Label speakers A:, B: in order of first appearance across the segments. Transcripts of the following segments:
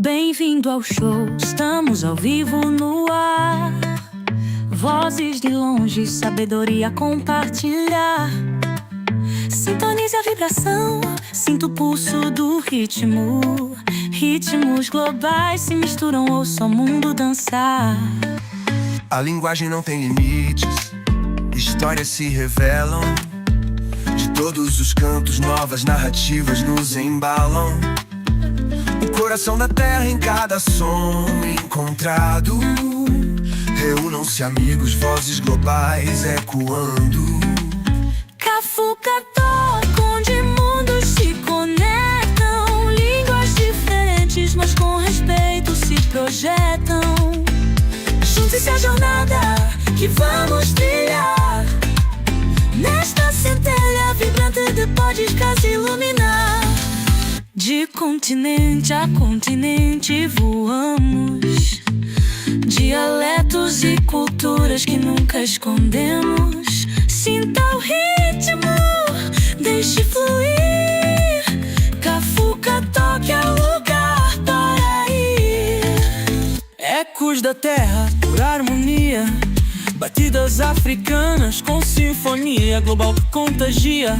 A: Bem-vindo ao show, estamos ao vivo no ar. Vozes de longe, sabedoria a compartilhar. Sintonize a vibração, sinta o pulso do ritmo. Ritmos globais se misturam, ouça o mundo dançar.
B: A linguagem não tem limites, histórias se revelam. De todos os cantos, novas narrativas nos embalam. O coração da terra em cada som encontrado. Reúnam-se amigos, vozes globais ecoando.
A: Cafuka Talk, onde mundos se conectam. Línguas diferentes, mas com respeito se projetam. Junte-se à jornada que vamos trilhar. Nesta centelha vibrante de podcasts iluminar. De continente a continente voamos. Dialetos e culturas que nunca escondemos. Sinta o ritmo, deixe fluir. Cafuka Talk é o lugar para ir. Ecos da terra por harmonia. Batidas africanas com sinfonia global que contagia.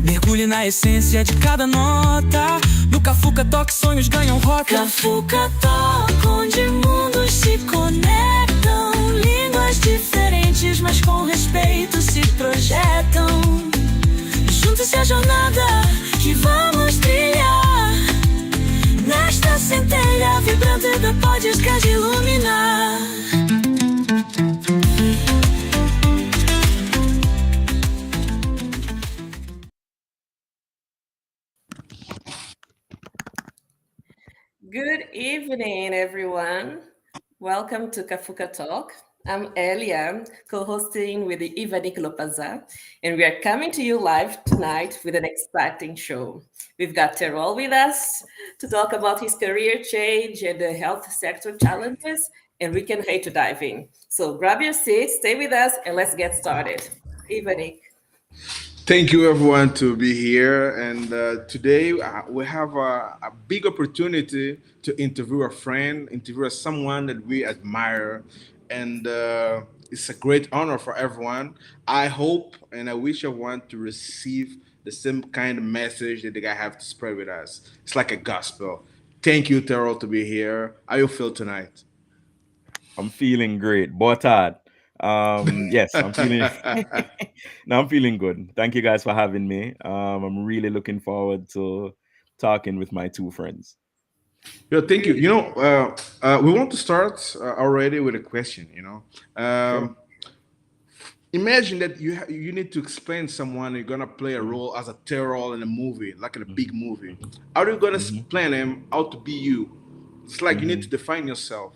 A: Mergulhe na essência de cada nota. No Cafuka Talk sonhos ganham rota. Cafuka Talk, onde mundos se conectam. Línguas diferentes, mas com respeito se projetam. Junte-se à jornada que vamos trilhar. Nesta centelha vibrante da podcast iluminar.
C: Good evening, everyone. Welcome to Cafuka Talk. I'm Elia, co-hosting with Ivanik Lopaza, and we are coming to you live tonight with an exciting show. We've got Terrell with us to talk about his career change and the health sector challenges, and we can't wait to dive in. So grab your seat, stay with us, and let's get started. Ivanik.
D: Thank you, everyone, to be here. And today we have a big opportunity to interview a friend, interview someone that we admire. And it's a great honor for everyone. I hope and I wish everyone to receive the same kind of message that the guy have to spread with us. It's like a gospel. Thank you, Terrell, to be here. How you feel tonight?
E: I'm feeling great. Botad. Yes, I'm feeling no, I'm feeling good. Thank you guys for having me. I'm really looking forward to talking with my two friends.
D: Yeah, thank you. We want to start already with a question.
E: Sure.
D: Imagine that you need to explain someone you're gonna play a role as a terror in a movie, like in a big movie. How are you gonna explain him how to be you? It's like you need to define yourself.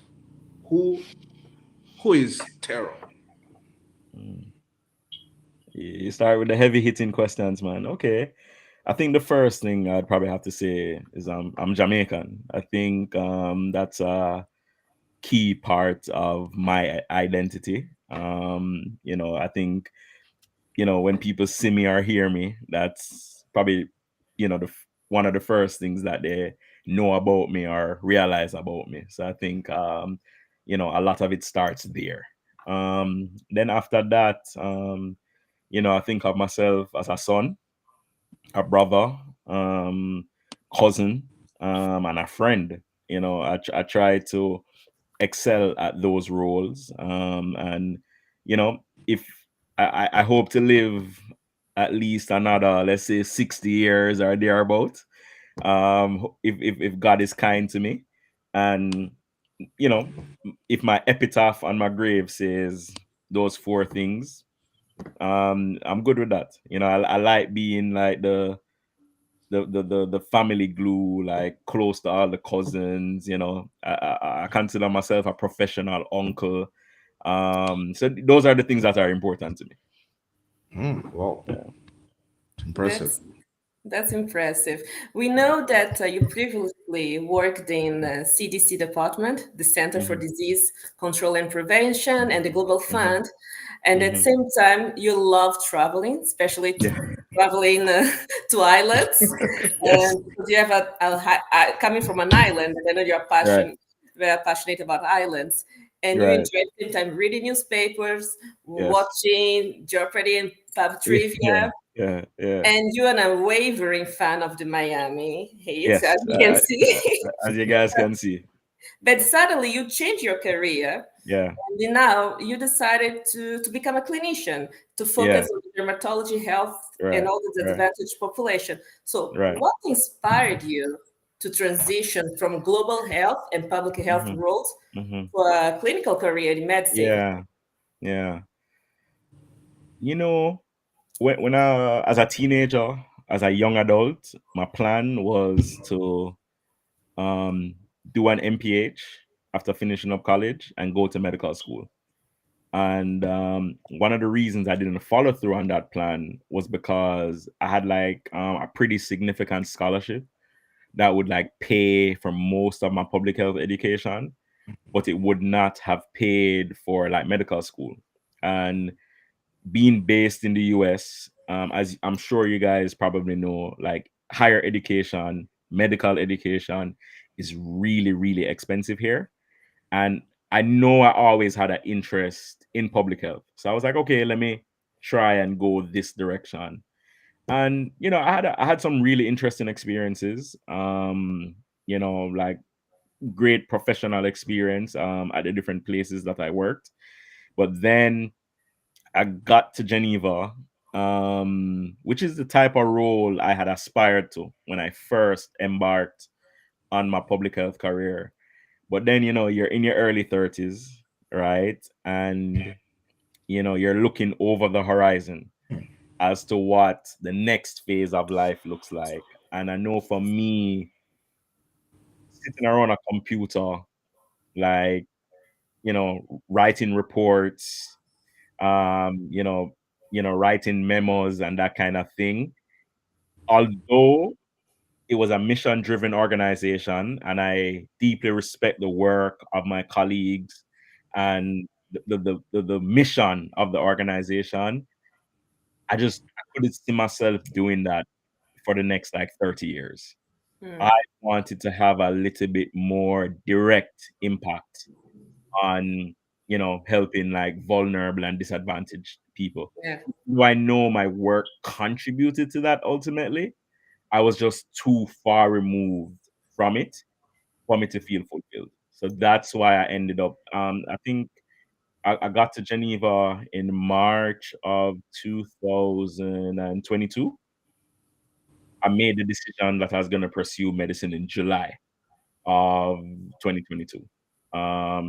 D: Who is terror?
E: You start with the heavy hitting questions, man. Okay. I think the first thing I'd probably have to say is I'm Jamaican. I think that's a key part of my identity. I think when people see me or hear me, that's probably one of the first things that they know about me or realize about me. So I think a lot of it starts there. Then after that, I think of myself as a son, a brother, cousin, and a friend. I try to excel at those roles. And if I hope to live at least another, let's say, 60 years or thereabout, if God is kind to me. And if my epitaph on my grave says those four things, I'm good with that. I like being like the family glue, like close to all the cousins. I consider myself a professional uncle. So those are the things that are important to me.
D: Wow, impressive.
C: That's impressive. We know that you previously worked in the CDC department, the Center for Disease Control and Prevention, and the Global Fund. And at the same time, you love traveling, especially traveling to islands,
E: Yes.
C: and because you have coming from an island, and I know you're
E: Right.
C: very passionate about islands, and you
E: Right.
C: enjoy at the same time reading newspapers,
E: Yes.
C: watching Jeopardy and pub
E: Yeah.
C: trivia,
E: Yeah. Yeah.
C: and you're an unwavering fan of the Miami Heat, as
E: Yes.
C: you can see.
E: As you guys can see.
C: But suddenly you change your career,
E: Yeah.
C: and then now you decided to become a clinician, to focus
E: Yeah.
C: on dermatology health and
E: Right.
C: all the
E: Right.
C: disadvantaged population. So
E: Right.
C: what inspired you to transition from global health and public health
E: Hmm.
C: roles
E: Hmm.
C: to a clinical career in medicine?
E: Yeah. Yeah. You know, when I, as a teenager, as a young adult, my plan was to um, do an MPH after finishing up college and go to medical school. And one of the reasons I didn't follow through on that plan was because I had like a pretty significant scholarship that would like pay for most of my public health education, but it would not have paid for like medical school. And being based in the US, as I'm sure you guys probably know, like higher education, medical education is really, really expensive here. And I know I always had an interest in public health. So I was like, okay, let me try and go this direction. And I had some really interesting experiences. Like great professional experience at the different places that I worked. But then I got to Geneva, which is the type of role I had aspired to when I first embarked on my public health career. But then, you're in your early 30s, right? And, you're looking over the horizon as to what the next phase of life looks like. And I know for me, sitting around a computer, like, writing reports, writing memos and that kind of thing. Although it was a mission driven organization and I deeply respect the work of my colleagues and the mission of the organization, I couldn't see myself doing that for the next like 30 years. I
C: Hmm.
E: wanted to have a little bit more direct impact on helping like vulnerable and disadvantaged people.
C: Yeah.
E: Do I know my work contributed to that ultimately? I was just too far removed from it for me to feel fulfilled. So that's why I ended up. I think I got to Geneva in March of 2022. I made the decision that I was going to pursue medicine in July of 2022.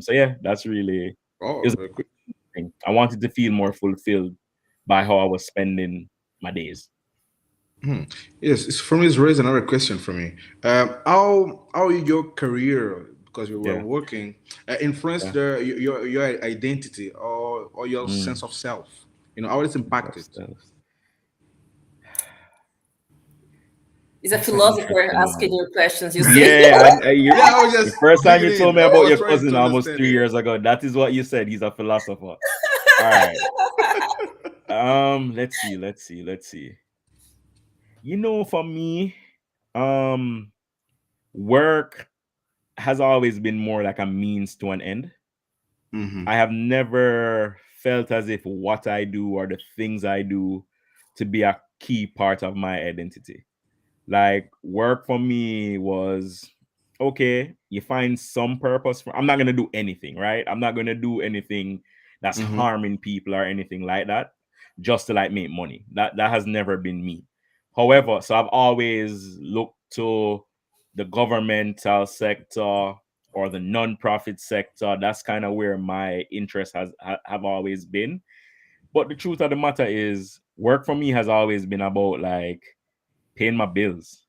E: So yeah, that's really it
D: Oh,
E: was a thing. I wanted to feel more fulfilled by how I was spending my days.
D: yes. For me, it's raised another question for me. How your career, because you were
E: Yeah,
D: working, influenced
E: yeah.
D: your identity or your
E: Mm,
D: sense of self? How it's
E: sense of
D: impacted.
E: self.
C: He's a
E: That's an
C: philosopher
E: interesting
C: asking
E: one.
C: you questions, you see?
E: Yeah,
D: Yeah, I was
E: the
D: just
E: first time
D: digging
E: you told
D: in.
E: me
D: I
E: about
D: was
E: your
D: trying
E: cousin
D: to
E: almost
D: understand
E: 3 years ago, that is what you said. He's a philosopher. All right. Let's see. For me, um, work has always been more like a means to an end.
D: it.
E: I have never felt as if what I do or the things I do to be a key part of my identity. Like work for me was okay, you find some purpose for I'm not gonna do anything, right? I'm not gonna do anything that's
D: Mm-hmm.
E: harming people or anything like that just to like make money. That has never been me. However, so I've always looked to the governmental sector or the non-profit sector. That's kind of where my interest have always been. But the truth of the matter is work for me has always been about like paying my bills,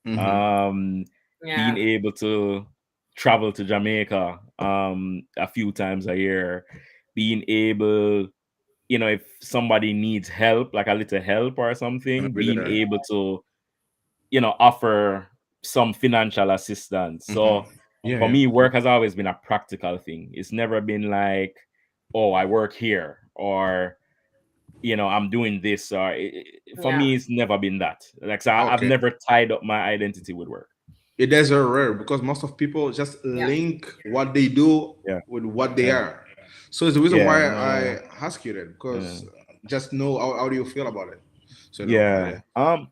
D: Mm-hmm.
E: um, being
C: Yeah.
E: able to travel to Jamaica a few times a year, being able, if somebody needs help, like a little help or
D: I'll
E: something,
D: be
E: being
D: there.
E: able to, offer some financial assistance.
D: Mm-hmm.
E: So
D: Yeah,
E: for
D: yeah.
E: me, work has always been a practical thing. It's never been like, oh, I work here or I'm doing this, or for
C: Yeah.
E: me it's never been that. Like, so I've
D: Okay.
E: never tied up my identity with work.
D: It is very rare because most of people just
C: Yeah.
D: link what they do
E: Yeah,
D: with what they
E: yeah,
D: are. So it's the reason
E: yeah,
D: why
E: no,
D: I ask you that,
E: yeah,
D: because just know how do you feel about it. So no,
E: yeah.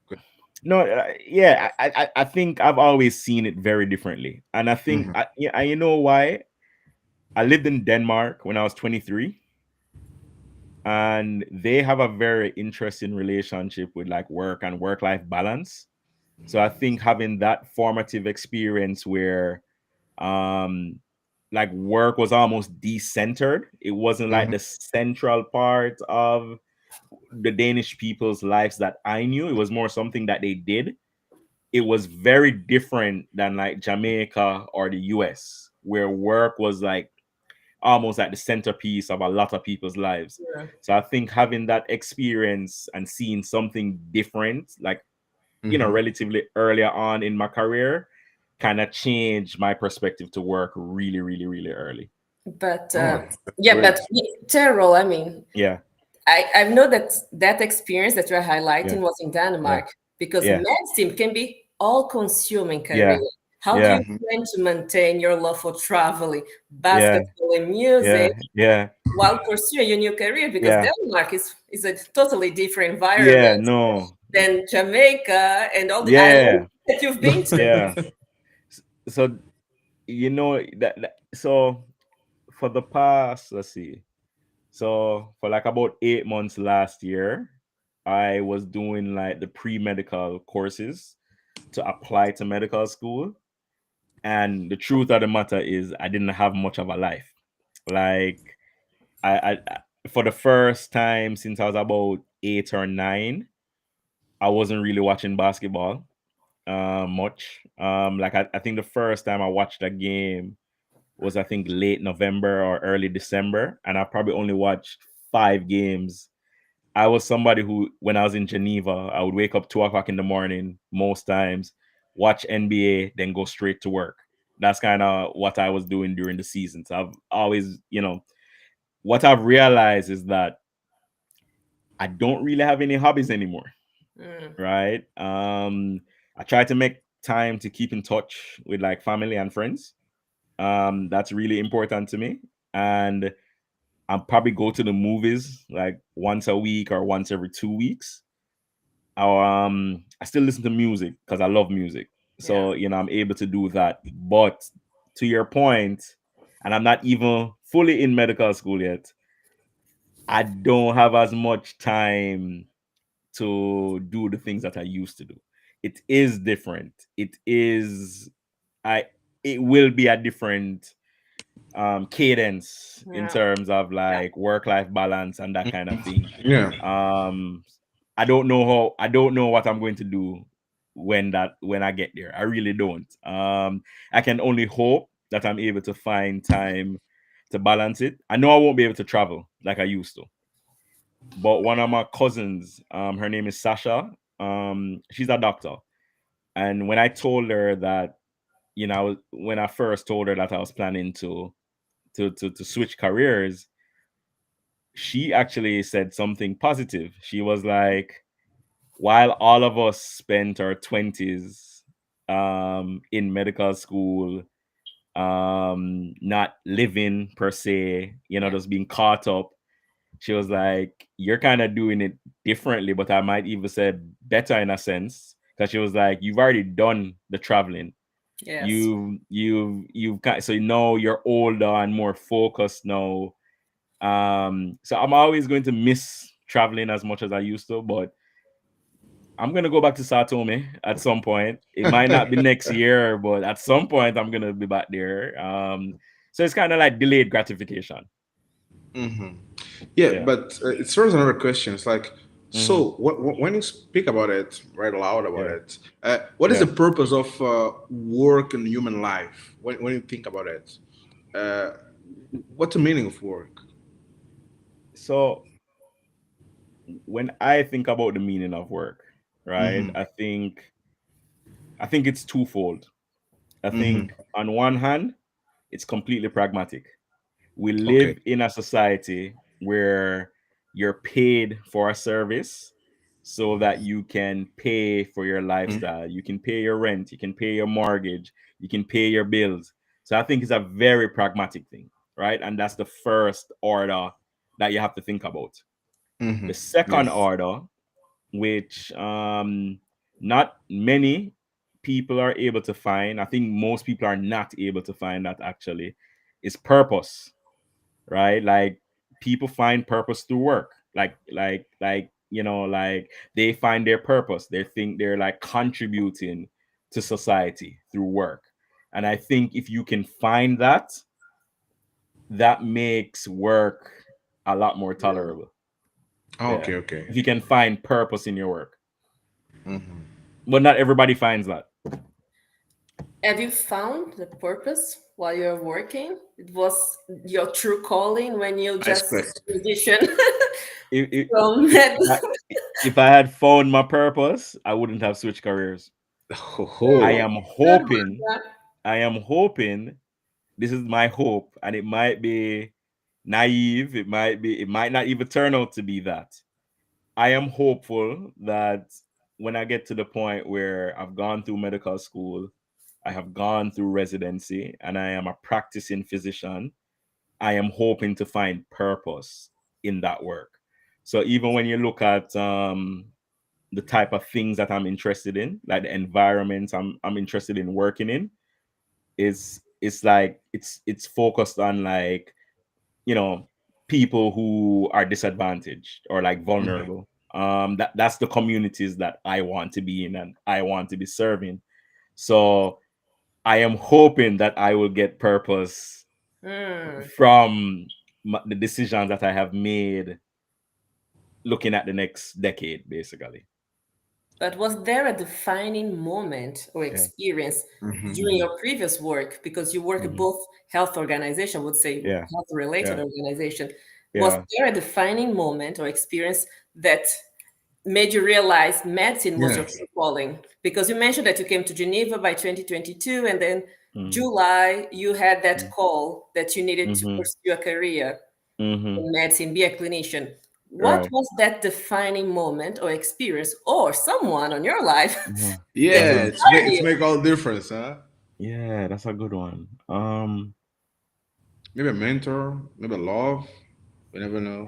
E: No, yeah, I think I've always seen it very differently, and I think,
D: hmm
E: yeah, and you know why? I lived in Denmark when I was 23, and they have a very interesting relationship with like work and work life balance. So I think having that formative experience where um like work was almost decentered, it wasn't like
D: hmm
E: the central part of the Danish people's lives that I knew. It was more something that they did. It was very different than like Jamaica or the US, where work was like almost like the centerpiece of a lot of people's lives.
C: Yeah.
E: So I think having that experience and seeing something different, like,
D: hmm
E: relatively earlier on in my career, kind of changed my perspective to work really, really, really early.
C: But
D: Oh, that's
C: yeah, but
D: great.
C: Terrell, I mean,
E: Yeah,
C: I know that that experience that you're
E: yeah,
C: highlighting was in
E: yeah,
C: Denmark because
E: yeah,
C: medicine can be all-consuming career.
E: yeah,
C: How do you
E: yeah,
D: hmm
C: plan to maintain your love for traveling,
E: yeah,
C: basketball, and music
E: yeah, yeah,
C: while pursuing your new career? Because
E: yeah,
C: Denmark is a totally different
E: yeah,
C: environment
E: no,
C: than Jamaica and all the islands
E: yeah,
C: that you've been to.
E: yeah. So, so for the past, let's see, so for like about 8 months last year, I was doing like the pre-medical courses to apply to medical school. And the truth of the matter is, I didn't have much of a life. Like, for the first time since I was about 8 or 9, I wasn't really watching basketball much. Like, I think the first time I watched a game was, I think, late November or early December, and I probably only watched 5 games. I was somebody who, when I was in Geneva, I would wake up 2 o'clock in the morning most times, watch NBA, then go straight to work. That's kind of what I was doing during the season. So I've always, what I've realized is that I don't really have any hobbies anymore,
C: Mm,
E: right? I try to make time to keep in touch with like family and friends. That's really important to me. And I'll probably go to the movies like once a week or once every 2 weeks. I still listen to music because I love music.
C: yeah.
E: So, I'm able to do that. But to your point, and I'm not even fully in medical school yet, I don't have as much time to do the things that I used to do. It is different. I it will be a different cadence in
C: Yeah.
E: terms of
C: Yeah.
E: like work-life balance and that kind of thing.
D: Yeah.
E: um I don't know what I'm going to do when I get there. I really don't. I can only hope that I'm able to find time to balance it. I know I won't be able to travel like I used to, but one of my cousins, her name is Sasha, she's a doctor, and when I told her that, when I first told her that I was planning to switch careers, she actually said something positive. She was like, while all of us spent our 20s in medical school, not living per se,
C: Yeah.
E: just being caught up, she was like, you're kind of doing it differently, but I might even say better in a sense. Because she was like, you've already done the traveling.
C: Yes.
E: You've got, so now you're older and more focused now. So I'm always going to miss traveling as much as I used to, but I'm gonna go back to Satome at some point. It might not be next year, but at some point I'm gonna be back there. So it's kind of like delayed gratification.
D: hmm Yeah,
E: Yeah.
D: but it serves another question. It's like,
E: Hmm.
D: so when you speak about it, right aloud about
E: Yeah.
D: it, what is the
E: Yeah.
D: purpose of work in human life? When you think about it, uh, what's the meaning of work?
E: So when I think about the meaning of work, right,
D: hmm
E: I think it's twofold. I
D: hmm
E: think on one hand, it's completely pragmatic. We
D: Okay.
E: live in a society where you're paid for a service so that you can pay for your
D: Mm.
E: lifestyle. You can pay your rent, you can pay your mortgage, you can pay your bills. So I think it's a very pragmatic thing, right? And that's the first order that you have to think about. The
D: Mm-hmm.
E: second
D: Yes.
E: order, which not many people are able to find, I think most people are not able to find that actually, is purpose, right? Like people find purpose through work. Like they find their purpose. They think they're like contributing to society through work. And I think if you can find that, that makes work a lot more
C: Mm.
E: tolerable.
D: Oh,
E: Yeah.
D: okay, okay.
E: If you can find purpose in your work.
D: Mm-hmm.
E: But not everybody finds that.
C: Have you found the purpose while you're working? It was your true calling when you
D: I
C: just
D: expect.
C: transition
E: If, if,
C: from
E: if,
C: that.
E: I, if I had found my purpose, I wouldn't have switched careers.
D: Ho
E: I
D: ho.
E: am
C: Good one.
E: hoping, I am hoping, this is my hope, and it might be naive, it might not even turn out to be that. I am hopeful that when I get to the point where I've gone through medical school, I have gone through residency, and I am a practicing physician, I am hoping to find purpose in that work. So even when you look at the type of things that I'm interested in, like the environment I'm interested in working in, it's like it's focused on like, you know, people who are disadvantaged or like
D: Mm-hmm.
E: vulnerable. That's the communities that I want to be in and I want to be serving. So I am hoping that I will get purpose
C: Mm.
E: from the decisions that I have made looking at the next decade, basically.
C: But was there a defining moment or
E: Yeah.
C: experience
D: Mm-hmm.
C: during
E: Hmm.
C: your previous work? Because you work at
E: Hmm.
C: both health organization, I would say
E: Yeah.
C: health related
E: Yeah.
C: organization. Was
E: Yeah.
C: there a defining moment or experience that made you realize medicine was your
D: Yes.
C: true calling? Because you mentioned that you came to Geneva by 2022, and then
E: Mm-hmm.
C: July, you had that call that you needed to
E: Mm-hmm.
C: pursue a career
E: Mm-hmm.
C: in medicine, be a clinician. What
E: Right.
C: was that defining moment or experience or someone on your life
E: Uh-huh.
C: that
D: Yeah,
E: Uh-huh.
C: inspired
D: it's
C: you?
D: make all difference, huh?
E: Yeah, that's a good one.
D: Maybe a mentor, maybe love. We never know.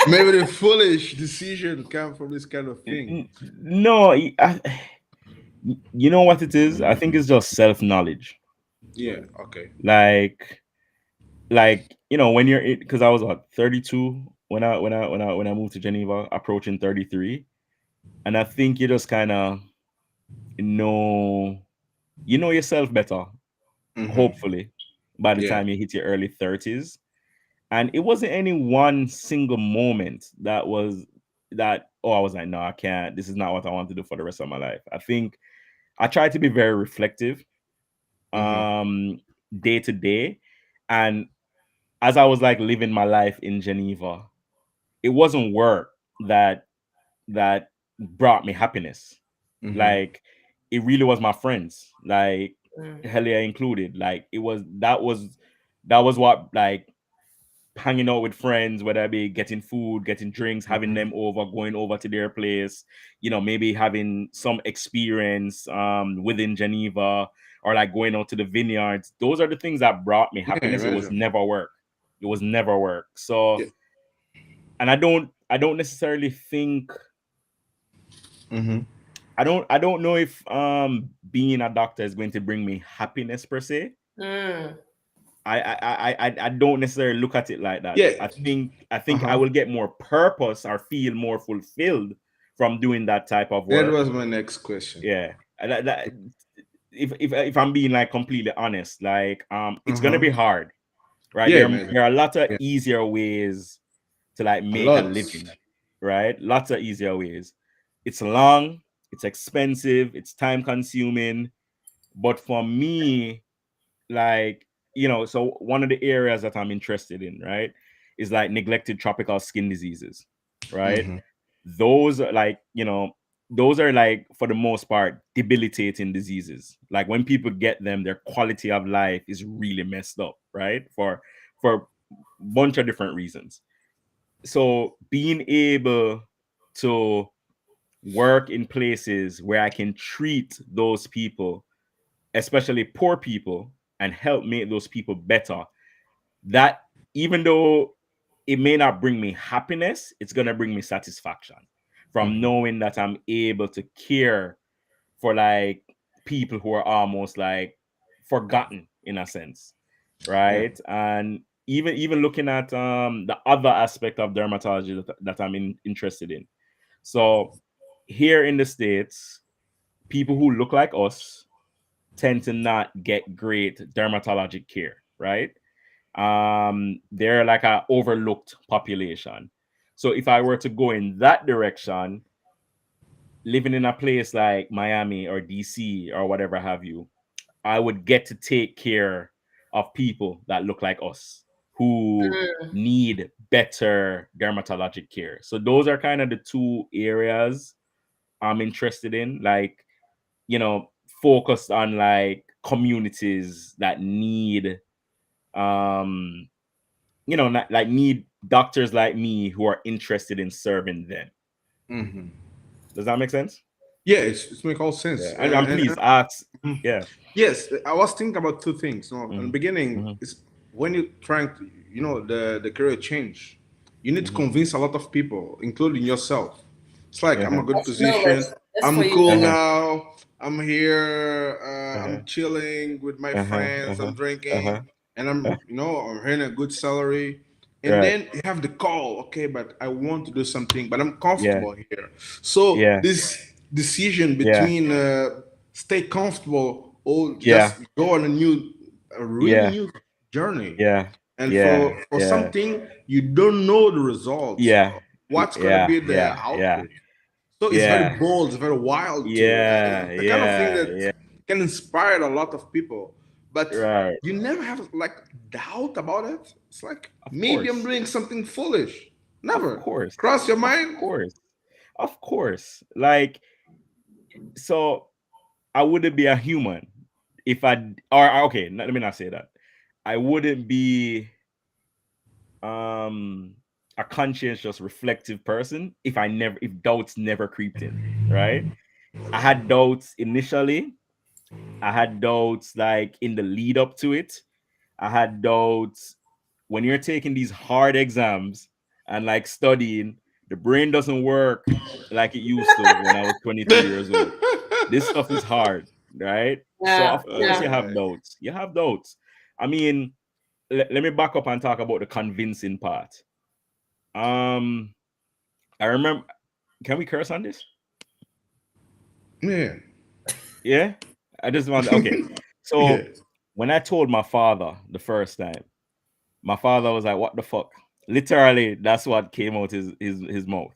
D: Maybe the foolish decision come from this kind of thing.
E: No, you know what it is? I think it's just self-knowledge.
D: Yeah. Okay.
E: Like, when you're because I was what 32 when I moved to Geneva, approaching 33, and I think you just kind of know yourself better,
D: Mm-hmm.
E: hopefully, by the
D: Yeah.
E: time you hit your early 30s. And it wasn't any one single moment that was that, oh, I was like, no, I can't, this is not what I want to do for the rest of my life. I think I tried to be very reflective,
D: Mm-hmm.
E: um day to day. And as I was like living my life in Geneva, it wasn't work that that brought me happiness.
D: Mm-hmm.
E: Like, it really was my friends, like
C: Mm.
E: Helia included. Like, that was what, like, hanging out with friends, whether it be getting food, getting drinks, having
D: Mm-hmm.
E: them over, going over to their place, maybe having some experience within Geneva, or like going out to the vineyards. Those are the things that brought me
D: Yeah.
E: happiness. It was
D: Imagine.
E: never work. It was never work. So,
D: Yeah.
E: and I don't necessarily think,
D: Mm-hmm.
E: I don't know if being a doctor is going to bring me happiness per se.
C: Mm.
E: I don't necessarily look at it like that.
D: Yeah.
E: I think I
D: Uh-huh.
E: will get more purpose or feel more fulfilled from doing that type of
D: That
E: work.
D: was my next question.
E: Yeah. If I'm being like completely honest, like it's gonna
D: Uh-huh.
E: be hard, right?
D: Yeah,
E: There
D: man.
E: are a lot of
D: Yeah.
E: easier ways to like
D: A
E: make a
D: lot.
E: living, right? Lots of easier ways. It's long, it's expensive, it's time consuming, but for me, like, so one of the areas that I'm interested in, right, is like neglected tropical skin diseases, right?
D: Mm-hmm.
E: Those are like, those are like, for the most part, debilitating diseases. Like, when people get them, their quality of life is really messed up, right? For bunch of different reasons. So being able to work in places where I can treat those people, especially poor people, and help make those people better, that even though it may not bring me happiness, it's going to bring me satisfaction from knowing that I'm able to care for like people who are almost like forgotten in a sense,
D: Yeah.
E: right? And even looking at the other aspect of dermatology that I'm interested in. So here in the States, people who look like us tend to not get great dermatologic care, right? They're like a overlooked population. So if I were to go in that direction, living in a place like Miami or DC or whatever have you, I would get to take care of people that look like us who
C: Mm.
E: need better dermatologic care. So those are kind of the two areas I'm interested in, like, you know, focused on like communities that need um like need doctors like me who are interested in serving them.
D: Hmm.
E: Does that make sense?
D: Yeah, it's make all sense.
E: Yeah. And please ask. Yeah.
D: Yes, I was thinking about two things. You know, in the
E: Mm-hmm.
D: beginning,
E: Mm-hmm.
D: is when you're trying to, the career change, you need to
E: Mm-hmm.
D: convince a lot of people, including yourself. It's like I'm a
E: Uh-huh.
D: good
C: Acknowledge
D: position.
C: just for
D: I'm
C: you.
D: cool
E: Uh-huh.
D: now. I'm here.
E: Uh-huh.
D: I'm chilling with my
E: Uh-huh.
D: friends. I'm
E: Uh-huh. Uh-huh.
D: drinking, and I'm earning a good salary. And
E: Right.
D: then you have the call. Okay, but I want to do something, but I'm
E: Yeah.
D: comfortable here. So
E: Yeah.
D: this decision
E: Yeah.
D: between stay comfortable or
E: Yeah.
D: just go on a really
E: Yeah.
D: new journey.
E: Yeah.
D: And
E: Yeah.
D: for
E: Yeah.
D: something you don't know the results,
E: Yeah.
D: what's gonna
E: Yeah.
D: be the
E: Yeah. Yeah.
D: output. So it's very
E: Yeah.
D: bold, it's very wild too,
E: Yeah.
D: and the kind of thing
E: Yeah.
D: that
E: Yeah.
D: can inspire a lot of people. But
E: Right.
D: you never have like doubt about it. It's like
E: Of
D: maybe I'm
E: course.
D: doing something foolish.
E: Of
D: Never
E: course.
D: cross your
E: Of
D: mind.
E: course. Of course. Like, so I wouldn't be a human if I or okay, let me not say that. I wouldn't be um a conscientious, reflective person if doubts never creeped in, right? I had doubts initially. I had doubts like in the lead up to it. I had doubts when you're taking these hard exams and like studying, the brain doesn't work like it used to when I was 22 years old. This stuff is hard, right? So
C: Yeah,
E: of course
C: yeah.
E: you have doubts. You have doubts. I mean, let me back up and talk about the convincing part. Um, I remember. Can we curse on this?
D: Yeah.
E: Yeah, I just want. Okay,
D: Yeah.
E: so when I told my father the first time, my father was like, "What the fuck?" Literally, that's what came out his mouth.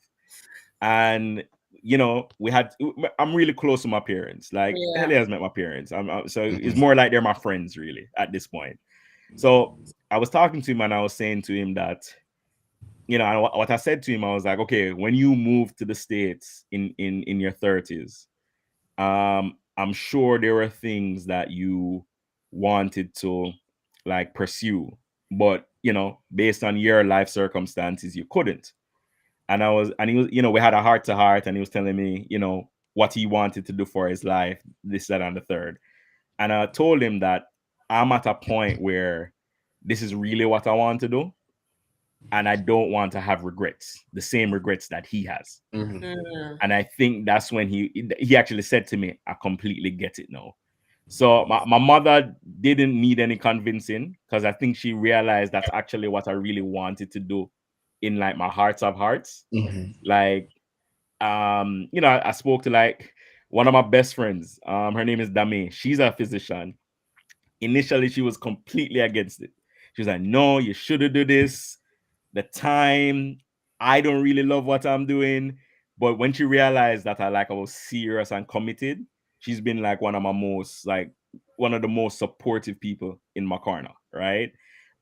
E: And we had. I'm really close to my parents. Like
C: Yeah.
E: Ellie has met my parents. So it's
D: Mhm.
E: more like they're my friends really at this point. So I was talking to him and I was saying to him that and what I said to him, I was like, okay, when you move to the States in your 30s, I'm sure there were things that you wanted to like pursue, but based on your life circumstances, you couldn't. And he was, we had a heart to heart, and he was telling me, what he wanted to do for his life, this, that, and the third. And I told him that I'm at a point where this is really what I want to do, and I don't want to have regrets, the same regrets that he has.
D: Mhm.
C: Mm.
E: And I think that's when he actually said to me, I completely get it now. So my mother didn't need any convincing, because I think she realized that's actually what I really wanted to do in like my hearts of hearts.
D: Mhm.
E: Like, I spoke to like one of my best friends. Her name is Dame. She's a physician. Initially, she was completely against it. She was like, no, you shouldn't do this. The time, I don't really love what I'm doing. But when she realized that I was serious and committed, she's been like one of the most supportive people in my corner, right?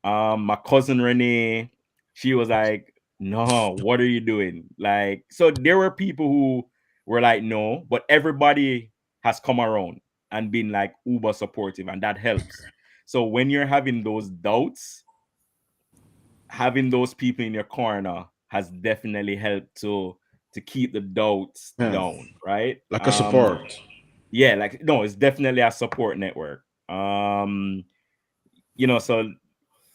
E: My cousin Renee, she was like, no, what are you doing? Like, so there were people who were like, no, but everybody has come around and been like uber supportive, and that helps. So when you're having those doubts, having those people in your corner has definitely helped to keep the doubts
D: Yeah,
E: down, right?
D: like a support.
E: Yeah, like no, it's definitely a support network. So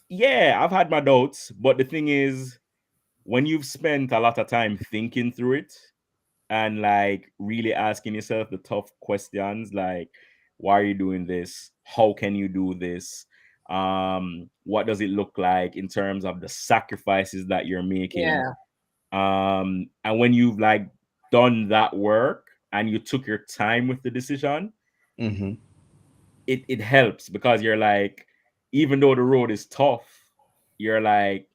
E: yeah, I've had my doubts, but the thing is, when you've spent a lot of time thinking through it and like really asking yourself the tough questions, like why are you doing this? How can you do this? What does it look like in terms of the sacrifices that you're making?
C: Yeah.
E: And when you've like done that work and you took your time with the decision,
D: Mm-hmm.
E: it helps because you're like, even though the road is tough, you're like,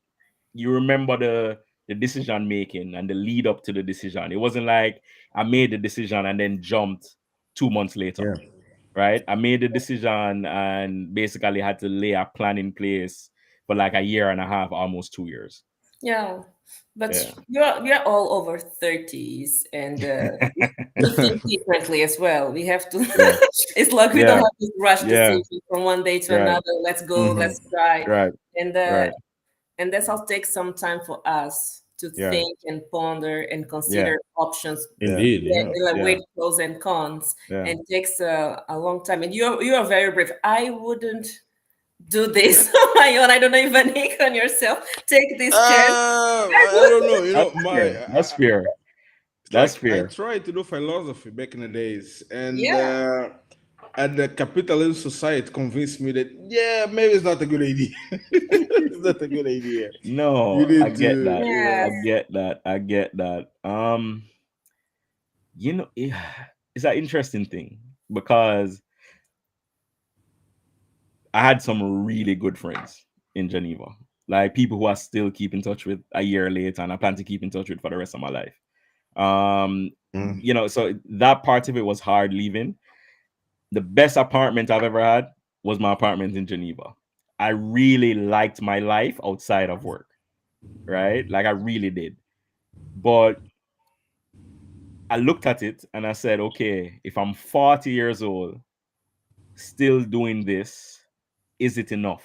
E: you remember the decision making and the lead up to the decision. It wasn't like I made the decision and then jumped 2 months later,
D: Yeah.
E: right? I made the decision and basically had to lay a plan in place for like a year and a half, almost 2 years.
C: Yeah, but
E: Yeah.
C: we're all over 30s, and we think differently as well. We have to.
E: Yeah.
C: It's like we don't
E: Yeah.
C: have to rush
E: Yeah.
C: decisions from one day to
E: Right.
C: another. Let's go,
D: Mm-hmm.
C: let's try,
E: Right.
C: and
E: Right.
C: that's all takes some time for us to
E: Yeah.
C: think and ponder and
E: Yeah.
C: consider options.
E: Yeah.
D: Indeed.
C: Yeah,
D: Yeah.
C: and like
E: Yeah.
C: weigh pros and cons,
E: Yeah.
C: and takes a long time. And you are very brave. I wouldn't do this on my own. I don't know if Nick on yourself take this chance. I
D: I don't know.
C: would.
D: You
E: That's
D: know, my
E: fair. That's fair.
D: it's
E: That's
D: like I
E: fair.
D: tried to do philosophy back in the days, and
C: Yeah.
D: and the capitalist society convinced me that yeah, maybe it's not a good idea. It's not a good idea. You
E: No, I
D: need
E: get
D: to,
E: that.
D: you
E: I
C: Yes.
D: know.
E: get that. I get that. It's an interesting thing because I had some really good friends in Geneva, like people who I still keep in touch with a year later, and I plan to keep in touch with for the rest of my life. Um,
D: Mm.
E: so that part of it was hard leaving. The best apartment I've ever had was my apartment in Geneva. I really liked my life outside of work, right? Like I really did. But I looked at it and I said, okay, if I'm 40 years old, still doing this, is it enough?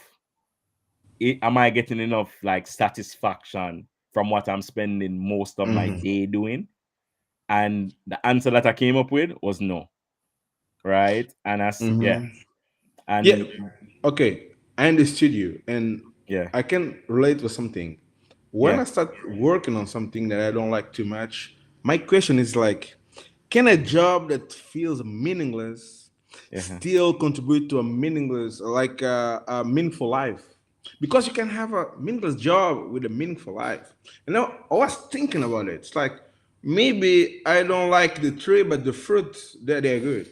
E: Am I getting enough like satisfaction from what I'm spending most of my
D: Mm-hmm.
E: day doing? And the answer that I came up with was no, right? And yeah,
D: Mm-hmm. Yeah.
E: and
D: Okay. I understood you, and
E: yeah,
D: I can relate with something. When
E: yeah,
D: I start working on something that I don't like too much, my question is like, can a job that feels meaningless
E: yeah,
D: still contribute to a meaningless, like a meaningful life? Because you can have a meaningless job with a meaningful life. And now I was thinking about it. It's like maybe I don't like the tree, but the fruit they're good.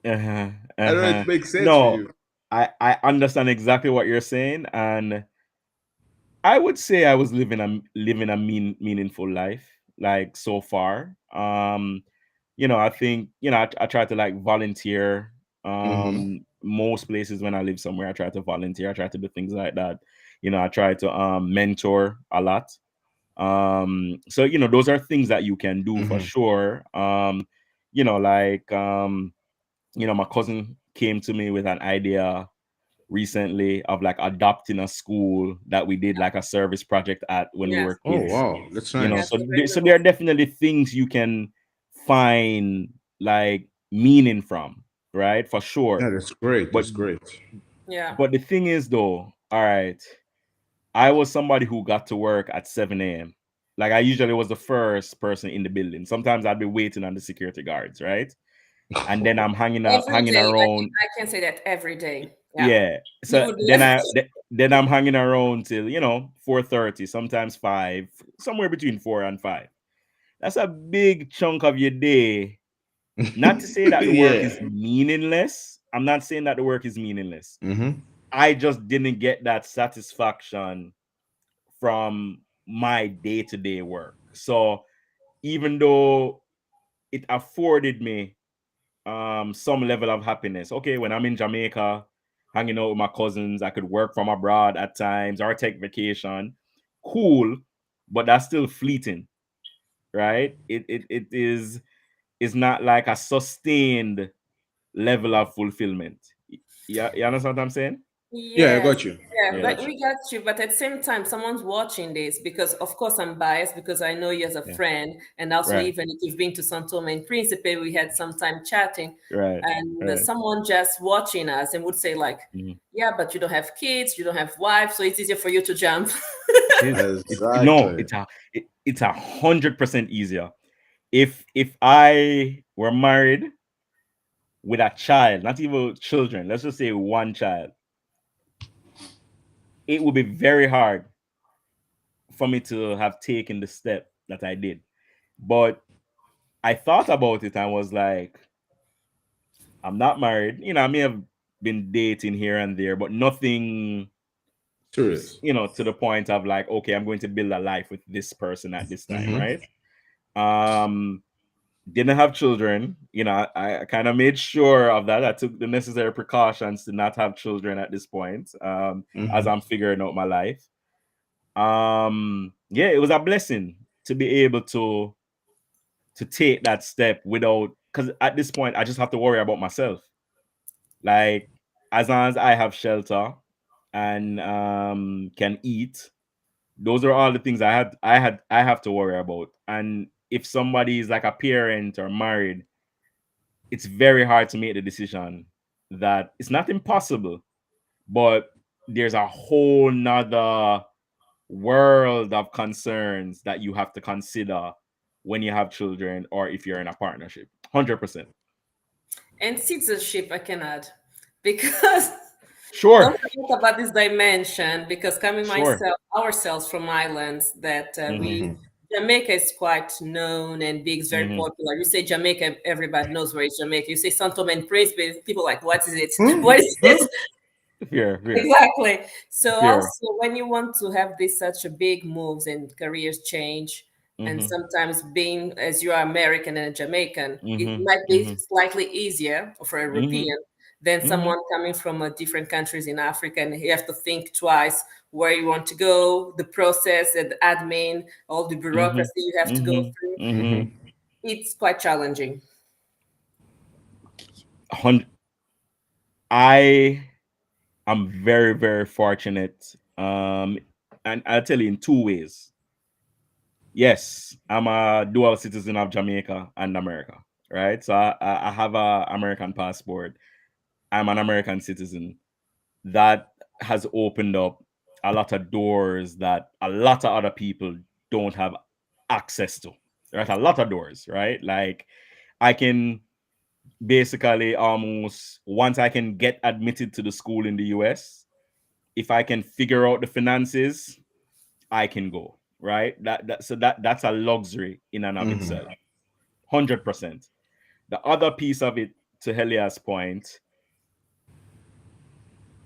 E: uh-huh,
D: I don't know if
E: uh-huh.
D: it makes sense for
E: No,
D: you.
E: I understand exactly what you're saying, and I would say I was living a meaningful life, like so far. I think I try to like volunteer.
D: Mm-hmm.
E: Most places when I live somewhere, I try to volunteer. I try to do things like that. I try to mentor a lot. So those are things that you can do for
D: Mm-hmm.
E: sure. My cousin came to me with an idea recently of like adopting a school that we did like a service project at when we
C: Yes.
E: were
D: Oh
E: kids.
D: wow, that's
C: Yes.
D: nice.
C: A very
E: So
C: good
E: there
C: one.
E: are definitely things you can find like meaning from, right? For sure.
D: Yeah, that's great.
E: But
D: That's great.
C: Yeah.
E: the thing is though, all right, I was somebody who got to work at 7 a.m. Like I usually was the first person in the building. Sometimes I'd be waiting on the security guards, right? And then I'm
C: Every
E: hanging
C: day,
E: around.
C: I can say that every day. Yeah.
E: Yeah.
C: You
E: So
C: would do
E: then
C: every
E: then I'm hanging around till 4:30, sometimes 5, somewhere between 4 and 5. That's a big chunk of your day. Not to say that the work
D: Yeah.
E: is meaningless. I'm not saying that the work is meaningless.
D: Mm-hmm.
E: I just didn't get that satisfaction from my day-to-day work. So even though it afforded me some level of happiness. Okay, when I'm in Jamaica, hanging out with my cousins, I could work from abroad at times or take vacation. Cool, but that's still fleeting, right? It is not like a sustained level of fulfillment. Yeah, you understand what I'm saying?
D: Yeah, I
C: Yes,
D: got you.
C: yeah,
D: I
E: Yeah,
C: but
D: got you.
C: we got you. But at the same time, someone's watching this because, of course, I'm biased because I know you as a
E: yeah,
C: friend, and also
E: right,
C: even if you've been to San Tome and Principe, we had some time chatting,
E: right,
C: and
E: right.
C: someone just watching us and would say like,
E: Mhm.
C: "Yeah, but you don't have kids, you don't have wife, so it's easier for you to jump."
E: It is. No,
D: Exactly.
E: it's 100% easier. If I were married with a child, not even children, let's just say one child, it would be very hard for me to have taken the step that I did. But I thought about it and was like, I'm not married. I may have been dating here and there, but nothing,
D: Serious.
E: to the point of like, okay, I'm going to build a life with this person at this time,
D: Mm-hmm.
E: right? Um, didn't have children. I kind of made sure of that. I took the necessary precautions to not have children at this point, as
D: Mm-hmm.
E: I'm figuring out my life. Yeah, it was a blessing to be able to take that step without, because at this point I just have to worry about myself. Like, as long as I have shelter and can eat, those are all the things I have to worry about. And if somebody is like a parent or married, it's very hard to make the decision. That it's not impossible, but there's a whole nother world of concerns that you have to consider when you have children or if you're in a partnership. 100%.
C: And citizenship, I can add, because
E: Sure.
C: don't forget about this dimension. Because coming
E: Sure.
C: myself, ourselves from islands, that
E: Mm-hmm.
C: we
D: Mm-hmm.
C: Jamaica is quite known and big, it's very
E: Mm-hmm.
C: popular. You say Jamaica, everybody knows where is Jamaica. You say Santo Domingue and Príncipe, people like, what is it? What is
D: Mm-hmm.
C: this?
E: Fear, fear,
C: Exactly. So
E: fear.
C: also when you want to have this such a big moves and careers change, and
E: Mm-hmm.
C: sometimes being as you are American and a Jamaican, it
E: Mm-hmm.
C: might be
E: Mm-hmm.
C: slightly easier for a
E: Mm-hmm.
C: European than
E: Mm-hmm.
C: someone coming from different countries in Africa, and you have to think twice where you want to go, the process and the admin, all the
E: Mm-hmm.
C: bureaucracy you have to go
E: Mm-hmm.
C: through.
E: Mm-hmm.
C: It's quite challenging.
E: Hun- I am very, very fortunate. And I'll tell you in two ways. Yes, I'm a dual citizen of Jamaica and America, right? So I have a American passport. I'm an American citizen. That has opened up a lot of doors that a lot of other people don't have access to. Right, a lot of doors, right? Like, I can basically almost, once I can get admitted to the school in the US, if I can figure out the finances, I can go, right? That's a luxury in and of
D: Mm-hmm.
E: itself. 100%. The other piece of it, to Helia's point,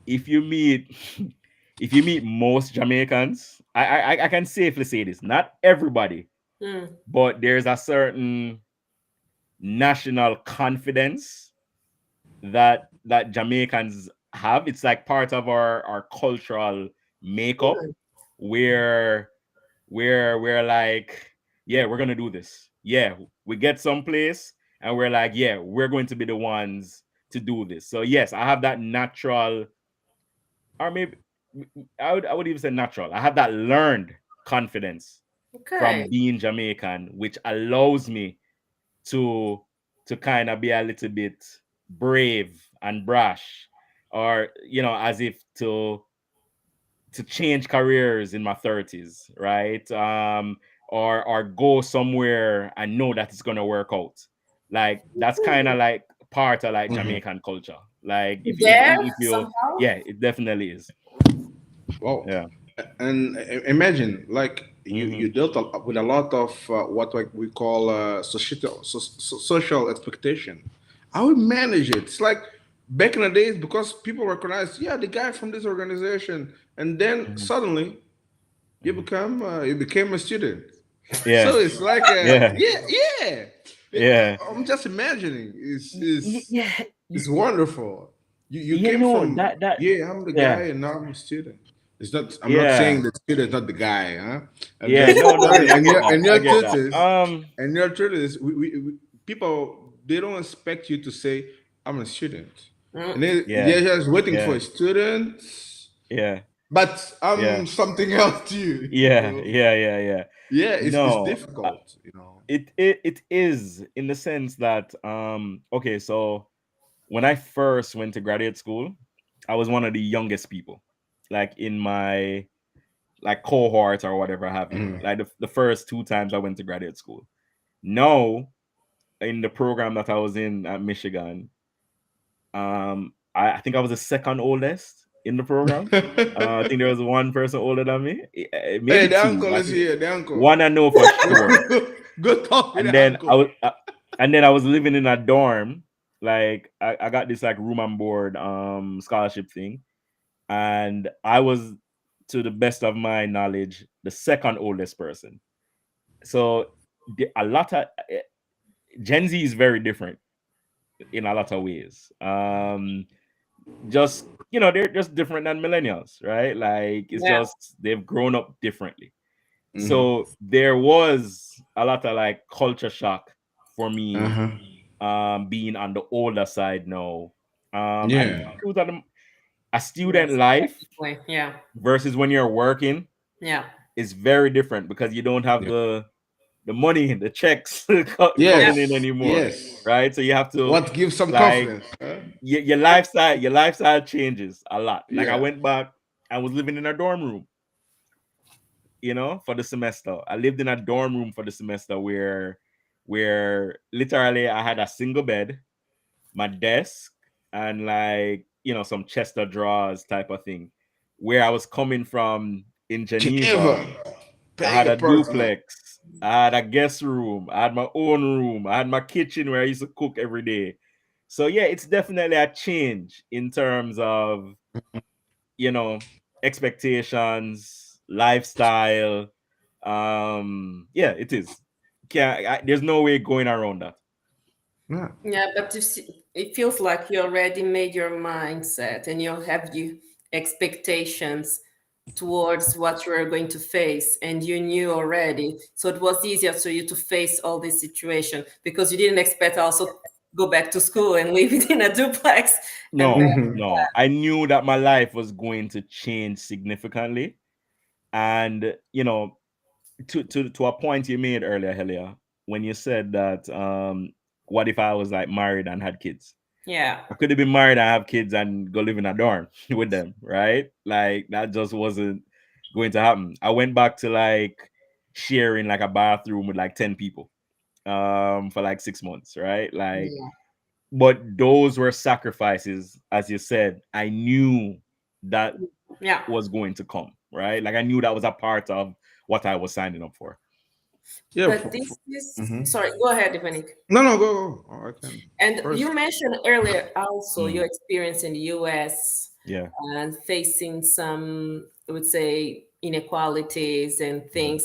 E: if you meet if you meet most Jamaicans, I can safely say this, not everybody,
C: Hmm.
E: but there's a certain national confidence that Jamaicans have. It's like part of our cultural makeup, where we're like, yeah, we're gonna do this. Yeah, we get someplace and we're like, yeah, we're going to be the ones to do this. So yes, I have that natural, or maybe I would even say natural. I have that learned confidence from
C: Okay.
E: being Jamaican, which allows me to kind of be a little bit brave and brash, or as if to change careers in my 30s, right? Or go somewhere and know that it's gonna work out. Like, that's kind of like part of like
D: Mm-hmm.
E: Jamaican culture. Like,
C: There
E: if you,
C: somehow.
E: yeah, it definitely is.
D: Wow.
E: Yeah.
D: And imagine, like,
E: Mm-hmm.
D: you dealt with a lot of what, like, we call social expectation. How we manage it? It's like back in the days, because people recognize, yeah, the guy from this organization, and then
E: Mm-hmm.
D: suddenly
E: Mm-hmm.
D: you became a student.
E: Yeah.
D: So it's like,
E: Yeah.
D: yeah, yeah.
E: Yeah.
D: I'm just imagining.
E: Yeah.
D: It's wonderful. You
E: You
D: came
E: know
D: from,
E: that.
D: yeah, I'm the
E: Yeah.
D: guy and now I'm a student. It's not. I'm not
E: Yeah.
D: saying the student's not the guy, huh? I'm
E: Yeah.
D: just
E: No. No.
D: telling.
E: I get that.
D: And
E: I
D: your
E: get that.
D: tutors, we people, they don't expect you to say I'm a student. and
C: Mm.
D: they're
E: Yeah,
D: just waiting for
E: yeah,
D: students.
E: yeah,
D: But I'm
E: yeah,
D: something else to you.
E: yeah, yeah, yeah, yeah.
D: Yeah, it's
E: No,
D: difficult.
E: it is in the sense that okay, so when I first went to graduate school, I was one of the youngest people, like in my like cohort or whatever have you.
D: Mhm.
E: Like the first two times I went to graduate school. No, in the program that I was in at Michigan, I think I was the second oldest in the program. I think there was one person older than me,
D: Hey,
E: maybe
D: the
E: two.
D: uncle
E: I
D: is
E: think
D: here. The uncle.
E: one I know for sure.
D: Go talk with
E: And
D: the
E: then
D: uncle.
E: I was living in a dorm. Like I got this like room and board scholarship thing, and I was, to the best of my knowledge, the second oldest person. So a lot of Gen Z is very different in a lot of ways. Just they're just different than millennials, right? Like it's
C: Yeah.
E: just they've grown up differently.
D: Hmm.
E: So there was a lot of like culture shock for me,
D: Uh-huh.
E: being on the older side now. And
D: Yeah.
E: truth of a student
C: Yes.
E: life
C: Yeah.
E: versus when you're working
C: Yeah.
E: is very different because you don't have
D: Yeah.
E: the money, the checks
C: Yeah.
E: coming in
D: Yes.
E: anymore,
D: Yes.
E: right? So you have to
D: What gives some
E: like
D: confidence? Huh?
E: your lifestyle changes a lot. Like I
D: Yeah.
E: went back, I was living in a dorm room, for the semester. I lived in a dorm room for the semester where literally I had a single bed, my desk, and like some chest of drawers type of thing. Where I was coming from in Geneva,
D: Geneva.
E: I
D: Paying
E: had
D: a
E: a
D: personal.
E: duplex. I had a guest room. I had my own room. I had my kitchen where I used to cook every day. So yeah, it's definitely a change in terms of you know expectations, lifestyle. Yeah, it is. There's no way going around that.
D: Yeah.
C: Yeah, but you see, it feels like you already made your mindset and you have the expectations towards what you are going to face, and you knew already. So it was easier for you to face all this situation because you didn't expect also go back to school and live in a duplex and then
E: No, no. I knew that my life was going to change significantly. And to a point you made earlier, Helia, when you said that what if I was like married and had kids?
C: yeah.
E: I could have been married and have kids and go live in a dorm with them, right? Like that just wasn't going to happen. I went back to like sharing like a bathroom with like 10 people for like 6 months, right? Like,
C: Yeah.
E: but those were sacrifices, as you said. I knew that
C: Yeah.
E: was going to come, right? Like I knew that was a part of what I was signing up for.
D: Yeah.
C: But this is
D: Mhm.
C: sorry, go ahead, Ivanik.
D: No, no, go. Oh, I can
C: And
D: first.
C: you mentioned earlier also your
E: Mm,
C: experience in the US
E: yeah.
C: and facing some, I would say, inequalities and things.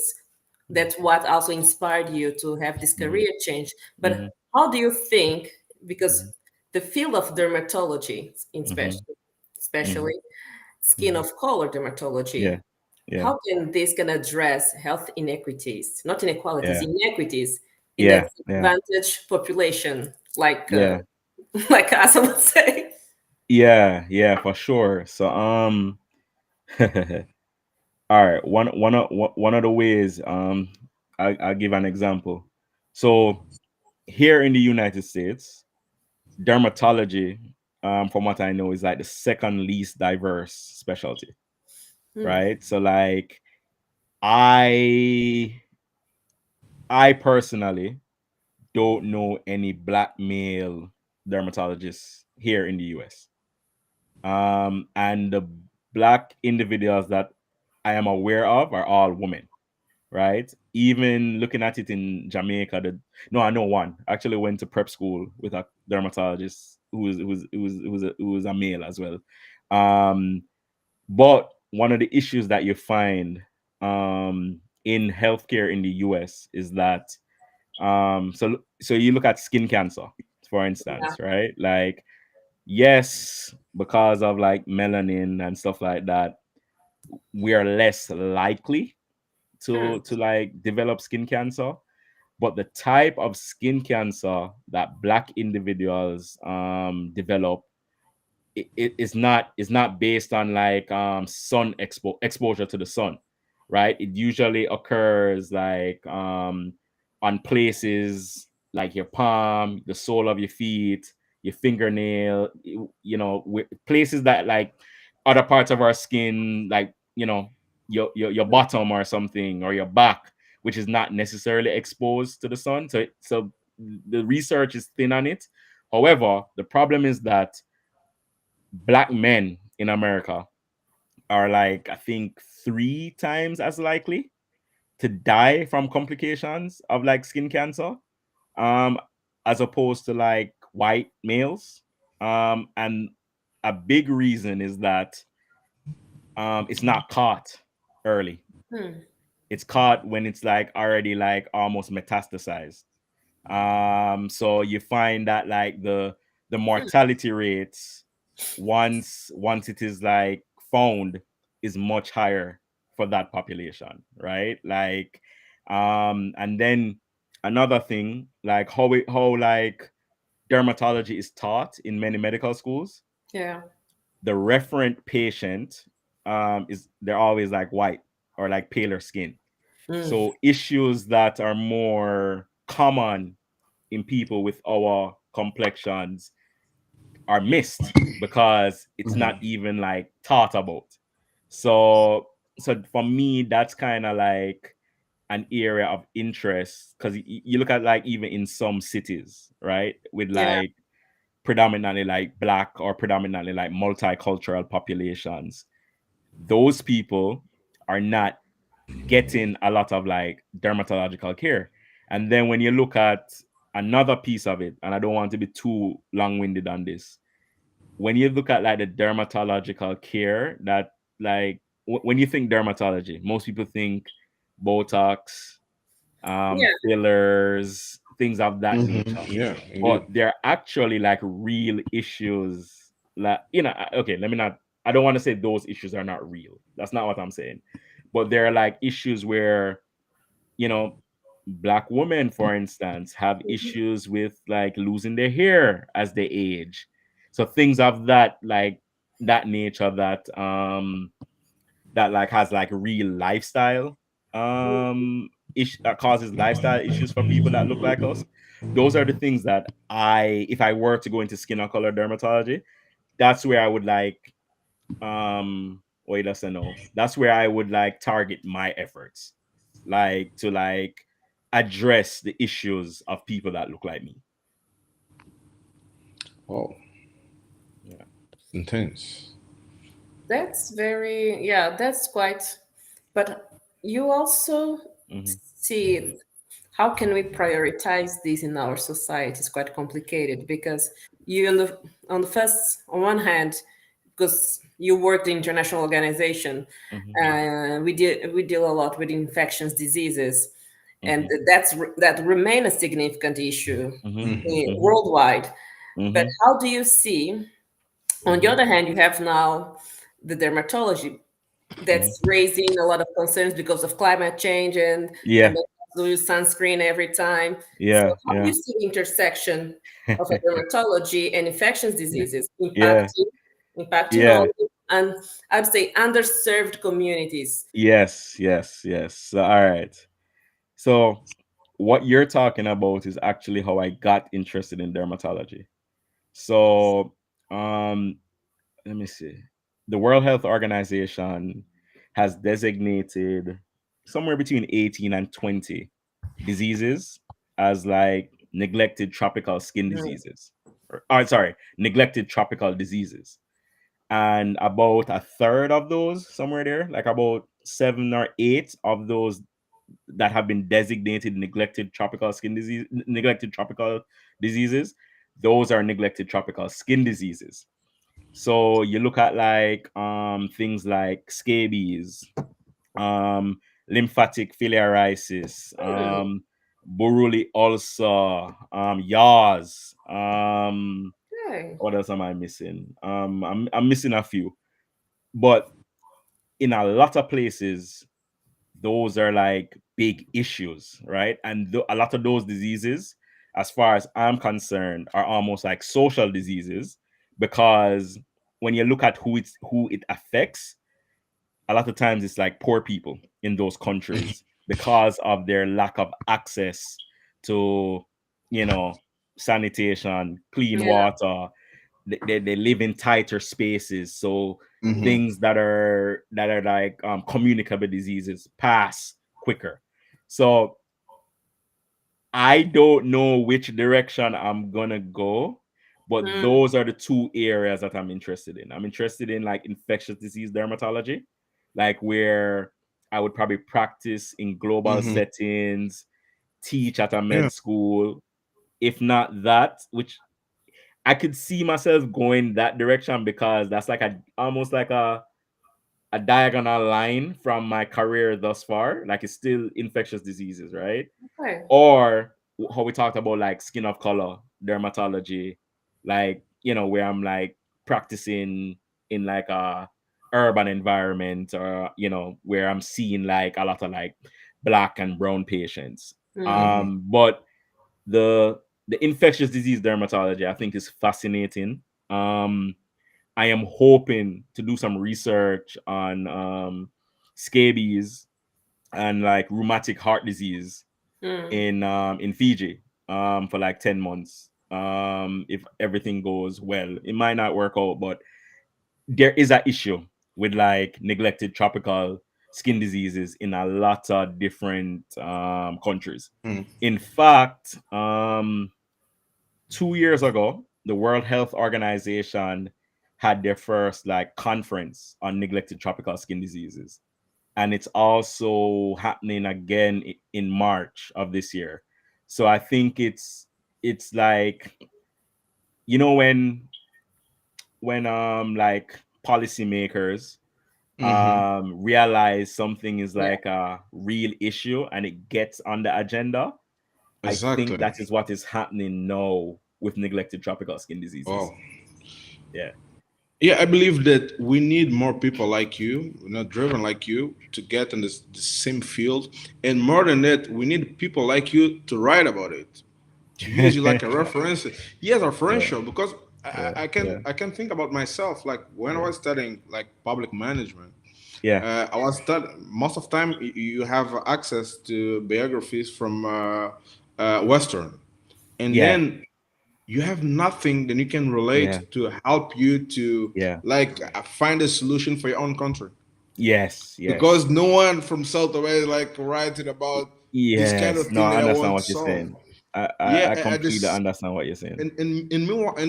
C: That's what also inspired you to have this
E: Hmm.
C: career change.
E: Hmm.
C: But how do you think, because
E: Hmm.
C: the field of dermatology,
E: Hmm. Hmm.
C: especially skin
E: Hmm.
C: of color dermatology,
E: Yeah. Yeah.
C: how can this can address health inequities, not inequalities,
E: Yeah.
C: inequities in the
E: Yeah. Yeah.
C: disadvantaged population, like
E: Yeah.
C: like us, I would say.
E: Yeah. Yeah. For sure. So all right. One of the ways I'll give an example. So here in the United States, dermatology, from what I know, is like the second least diverse specialty,
C: Hmm.
E: right? So like I I personally don't know any black male dermatologists here in the US. And the black individuals that I am aware of are all women, right? Even looking at it in Jamaica, no, I know one. Actually went to prep school with a dermatologist who was a male as well. Um, but one of the issues that you find in healthcare in the US is that so you look at skin cancer, for
C: Yeah.
E: instance, right? Like, yes, because of like melanin and stuff like that, we are less likely
C: Hmm.
E: to like develop skin cancer. But the type of skin cancer that black individuals develop it's not based on like exposure to the sun, right? It usually occurs like on places like your palm, the sole of your feet, your fingernail, places that like other parts of our skin, like your bottom or something, or your back, which is not necessarily exposed to the sun. So the research is thin on it. However, the problem is that black men in America are like, I think, 3 times as likely to die from complications of like skin cancer, um, as opposed to like white males. And a big reason is that it's not caught early.
C: Hmm.
E: It's caught when it's like already like almost metastasized. So you find that like the mortality rates once it is like found is much higher for that population, right? Like and then another thing, like how like dermatology is taught in many medical schools,
C: Yeah.
E: the referent patient is they're always like white or like paler skin.
C: Mm.
E: So issues that are more common in people with our complexions are missed because it's not even like thought about. So for me, that's kind of like an area of interest, because you look at like even in some cities, right, with
C: Yeah.
E: like predominantly like black or predominantly like multicultural populations, those people are not getting a lot of like dermatological care. And then when you look at another piece of it, and I don't want to be too long-winded on this, when you look at like the dermatological care that like when you think dermatology, most people think Botox,
C: Yeah.
E: fillers, things of that
D: Hmm.
E: nature.
D: Yeah,
E: But
D: indeed.
E: they're actually like real issues. Like, okay, let me not, I don't want to say those issues are not real. That's not what I'm saying. But there are like issues where, you know, black women, for instance, have issues with like losing their hair as they age. So things of that like that nature that like has like real lifestyle causes lifestyle issues for people that look like us. Those are the things that if I were to go into skin and color dermatology, that's where I would like wait, that's a no. That's where I would like target my efforts, like to like address the issues of people that look like me.
D: Oh,
E: Yeah.
D: intense.
C: That's very, yeah, that's quite, but you also
E: Hmm.
C: see how can we prioritize this in our society is quite complicated because you on one hand, because you work in international organization,
E: Hmm.
C: we deal a lot with infectious diseases, and
E: Hmm.
C: that remain a significant issue
E: Hmm. Hmm.
C: worldwide. But
E: Hmm.
C: how do you see, on the
E: Hmm.
C: other hand, you have now the dermatology
E: Hmm.
C: that's raising a lot of concerns because of climate change and
E: Yeah.
C: they have to use sunscreen every time. So
E: Yeah.
C: how do you
E: Yeah.
C: see the intersection of a dermatology and infectious diseases
E: Yeah.
C: impacting
E: Yeah.
C: all and I'd say underserved communities?
E: Yes. Yes. Yes. So, all right. So what you're talking about is actually how I got interested in dermatology. So, let me see. The World Health Organization has designated somewhere between 18 and 20 diseases as like neglected tropical skin
C: Mm.
E: diseases. Sorry, neglected tropical diseases. And about a third of those, somewhere there, like about 7 or 8 of those that have been designated neglected tropical diseases, those are neglected tropical skin diseases. So you look at like things like scabies, lymphatic filariasis,
C: Hmm.
E: Buruli ulcer, yaws.
C: Okay.
E: What else am I missing? I'm missing a few, but in a lot of places, those are like big issues, right? And a lot of those diseases, as far as I'm concerned, are almost like social diseases because when you look at who it affects, a lot of times it's like poor people in those countries because of their lack of access to, you know, sanitation, clean
C: Yeah.
E: water. They live in tighter spaces, so
D: Hmm.
E: things that are like communicable diseases pass quicker. So I don't know which direction I'm gonna go, but
C: Mm.
E: those are the two areas that I'm interested in. I'm interested in like infectious disease dermatology, like where I would probably practice in global
D: Hmm.
E: settings, teach at a
D: Yeah.
E: med school. If not that, which I could see myself going that direction because that's like a almost like a diagonal line from my career thus far. Like it's still infectious diseases, right?
C: Okay.
E: Or how we talked about like skin of color dermatology, like where I'm like practicing in like a urban environment, or where I'm seeing like a lot of like black and brown patients.
C: Mm.
D: Hmm.
E: But the infectious disease dermatology I think is fascinating. um I am hoping to do some research on scabies and like rheumatic heart disease
C: Mm.
E: in Fiji for like 10 months. If everything goes well. It might not work out, but there is an issue with like neglected tropical skin diseases in a lot of different countries. In fact, 2 years ago, the World Health Organization had their first like conference on neglected tropical skin diseases, and it's also happening again in March of this year. So I think it's like when like policymakers
D: Hmm.
E: realize something is
C: Yeah.
E: like a real issue and it gets on the agenda. I think
D: Exactly.
E: that is what is happening now with neglected tropical skin diseases.
D: Wow.
E: Yeah.
D: Yeah, I believe that we need more people like you, not driven like you, to get in the same field. And more than that, we need people like you to write about it, to use you like a reference. Yes,
E: Yeah.
D: referential, because
E: Yeah.
D: I can
E: Yeah.
D: I can think about myself. Like when I
E: Yeah.
D: was studying like public management,
E: Yeah.
D: I was studying most of the time. You have access to biographies from Western, and
E: Yeah.
D: then you have nothing that you can
E: Yeah.
D: relate to help you to
E: Yeah.
D: like find a solution for your own country,
E: Yes.
D: because
E: Yes.
D: no one from South America like writing about this kind of
E: Yes. No,
D: thing
E: I
D: that I
E: understand
D: want to
E: what you're
D: solve.
E: saying. I
D: Yeah, at
E: completely
D: this,
E: understand what you're saying.
D: and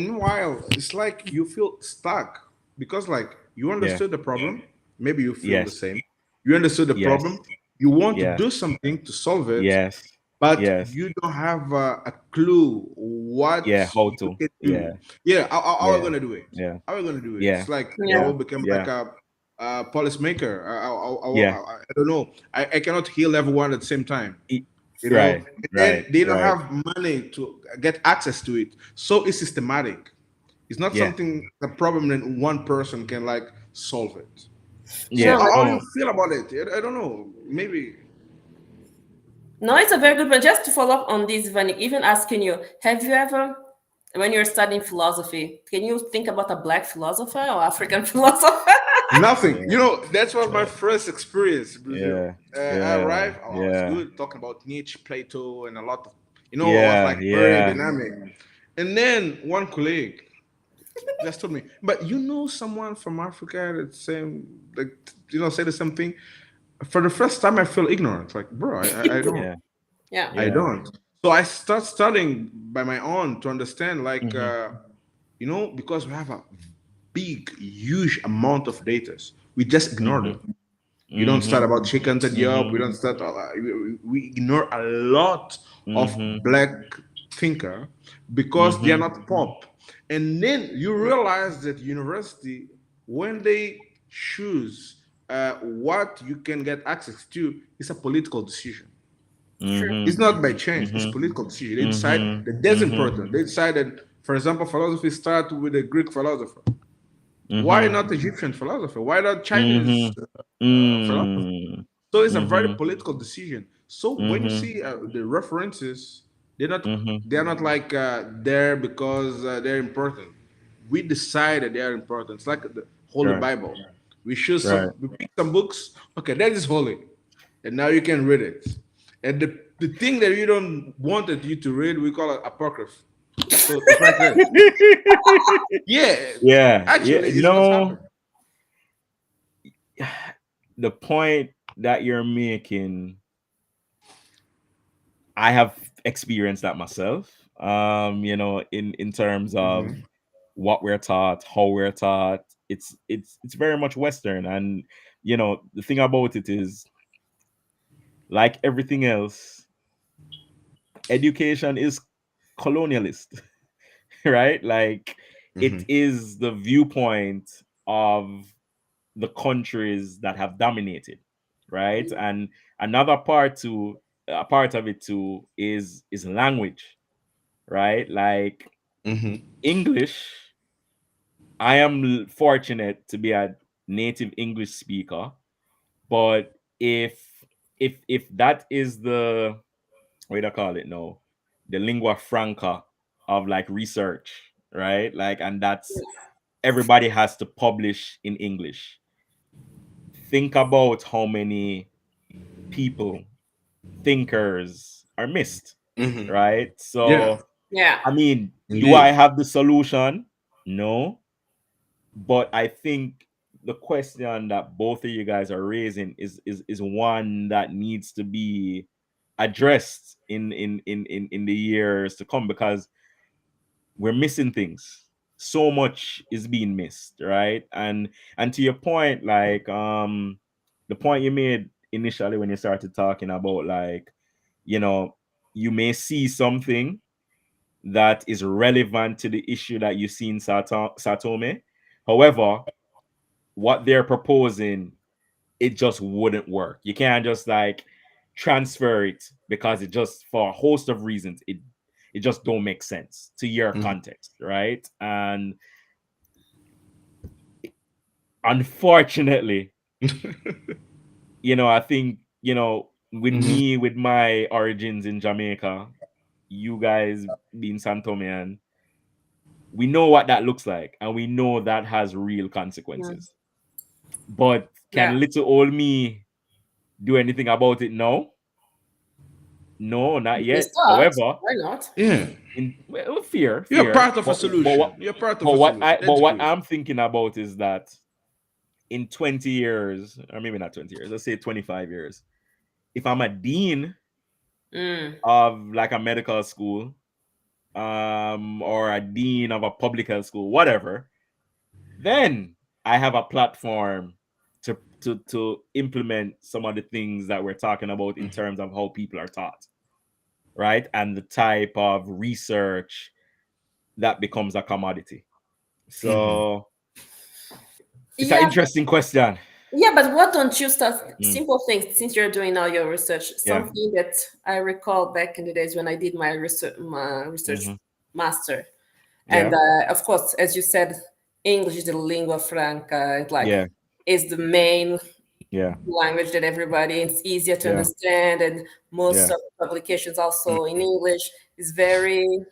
D: meanwhile, it's like you feel stuck because like you
E: Yeah.
D: understood the problem, maybe you feel the
E: Yes.
D: same. You understood the
E: Yes.
D: problem, you want to
E: Yeah.
D: do something to solve it,
E: Yes.
D: but
E: Yes.
D: you don't have a clue what
E: Yeah. How
D: you
E: to?
D: can do.
E: Yeah.
D: Yeah, how are we
E: Yeah.
D: gonna do it?
E: Yeah.
D: How are we gonna do it?
E: Yeah.
D: It's like I
C: Yeah.
E: Yeah.
D: will become like
E: Yeah.
D: a policymaker.
E: Yeah.
D: I don't know. I cannot heal everyone at the same time.
E: E-
D: You know,
E: Right.
D: and then
E: Right.
D: they don't
E: Right.
D: have money to get access to it. So it's systematic. It's not
E: Yeah.
D: something a problem that one person can like solve it. So
E: Yeah.
C: No,
D: how do you
E: No.
D: feel about it? I don't know. Maybe
C: no, it's a very good point. Just to follow up on this, Vanik, even asking you, have you ever, when you're studying philosophy, can you think about a black philosopher or African philosopher?
D: nothing.
E: Yeah.
D: You know, that was my
E: Yeah.
D: first experience in Brazil.
E: Yeah.
D: I
E: Yeah.
D: arrived, I was
E: Yeah.
D: good talking about Nietzsche, Plato, and a lot of, I was
E: Yeah.
D: like very
E: Yeah.
D: dynamic. And then one colleague just told me, but you know someone from Africa that same, like, say the same thing. For the first time, I feel ignorant. Like, bro, I don't.
E: Yeah.
C: Yeah.
D: I
E: Yeah.
D: don't. So I start studying by my own to understand, like,
E: Hmm.
D: because we have a big, huge amount of data, we just ignore
E: Hmm.
D: them. We don't start
E: Hmm.
D: about chickens at Europe. We
E: Hmm.
D: don't start. We ignore a lot of
E: Hmm.
D: black thinker because they are
E: Hmm.
D: not pop. And then you realize that university, when they choose what you can get access to, is a political decision.
C: True.
D: It's
E: Hmm.
D: not by chance. It's
E: Hmm.
D: political decision. They decide
E: Hmm.
D: that that's
E: Hmm.
D: important. They decide that, for example, philosophy start with a Greek philosopher. Why
E: Hmm.
D: not Egyptian philosopher? Why not Chinese
E: Mhm.
D: philosopher?
E: Mm.
D: So it's a very
E: Mhm.
D: political decision. So when you
E: Mhm.
D: see the references, they're not
E: Mhm.
D: they're not like there because they're important. we decided they are important. It's like the Holy
E: Right.
D: Bible. We choose
E: Right.
D: some, we pick some books. Okay, that is holy, and now you can read it. And the thing that you don't wanted you to read, we call it apocryph. So it's like that. Yeah,
E: Yeah. Yeah.
D: actually, it's what's
E: No,
D: happened.
E: the point that you're making, I have experienced that myself. In terms of what we're taught, how we're taught, it's very much Western. And the thing about it is, like everything else, education is colonialist, right? Like it is the viewpoint of the countries that have dominated, right? And another part to a part of it too is language, right? Like English, I am fortunate to be a native English speaker, but if that is the, what do I call it now, the lingua franca of like research, right? Like, and that's everybody has to publish in English. Think about how many people, thinkers are missed, right?
D: Yeah,
E: So,
C: Yeah.
E: I mean, do I
D: indeed.
E: have the solution? No, but I think the question that both of you guys are raising is one that needs to be addressed in the years to come, because we're missing things. So much is being missed, right? And to your point, like the point you made initially when you started talking about, like, you know, you may see something that is relevant to the issue that you see in Satome. However, what they're proposing, it just wouldn't work. You can't just like transfer it, because it just, for a host of reasons, it just don't make sense to your context, right? And unfortunately, I think, with me, with my origins in Jamaica, you guys being Santomean, we know what that looks like, and we know that has real
C: Mm.
E: consequences. But
C: Yeah.
E: can little old me do anything about it? No, no, not
C: We
E: yet.
C: start.
E: However,
C: Why not?
D: Yeah,
E: in well, fear,
D: you're
E: fear.
D: part of a
E: But what
D: solution. You're part of
E: but
D: a
E: what
D: solution.
E: I but
D: That's
E: what
D: good.
E: I'm thinking about is that in 20 years, or maybe not 20 years, let's say 25 years, if I'm a dean
C: Mm.
E: of like a medical school, or a dean of a public health school, whatever, then I have a platform to implement some of the things that we're talking about in terms of how people are taught, right? And the type of research that becomes a commodity. So it's an
C: Yeah.
E: interesting question.
C: Yeah, but what don't you start
E: Mm,
C: simple things since you're doing now your research?
E: yeah.
C: Something that I recall back in the days when I did my research
E: Hmm.
C: master. And
E: Yeah.
C: of course, as you said, English is the lingua franca. It like
E: Yeah.
C: is the main
E: Yeah.
C: language that everybody, it's easier to
E: Yeah.
C: understand, and most
E: Yeah.
C: of the publications also in English is very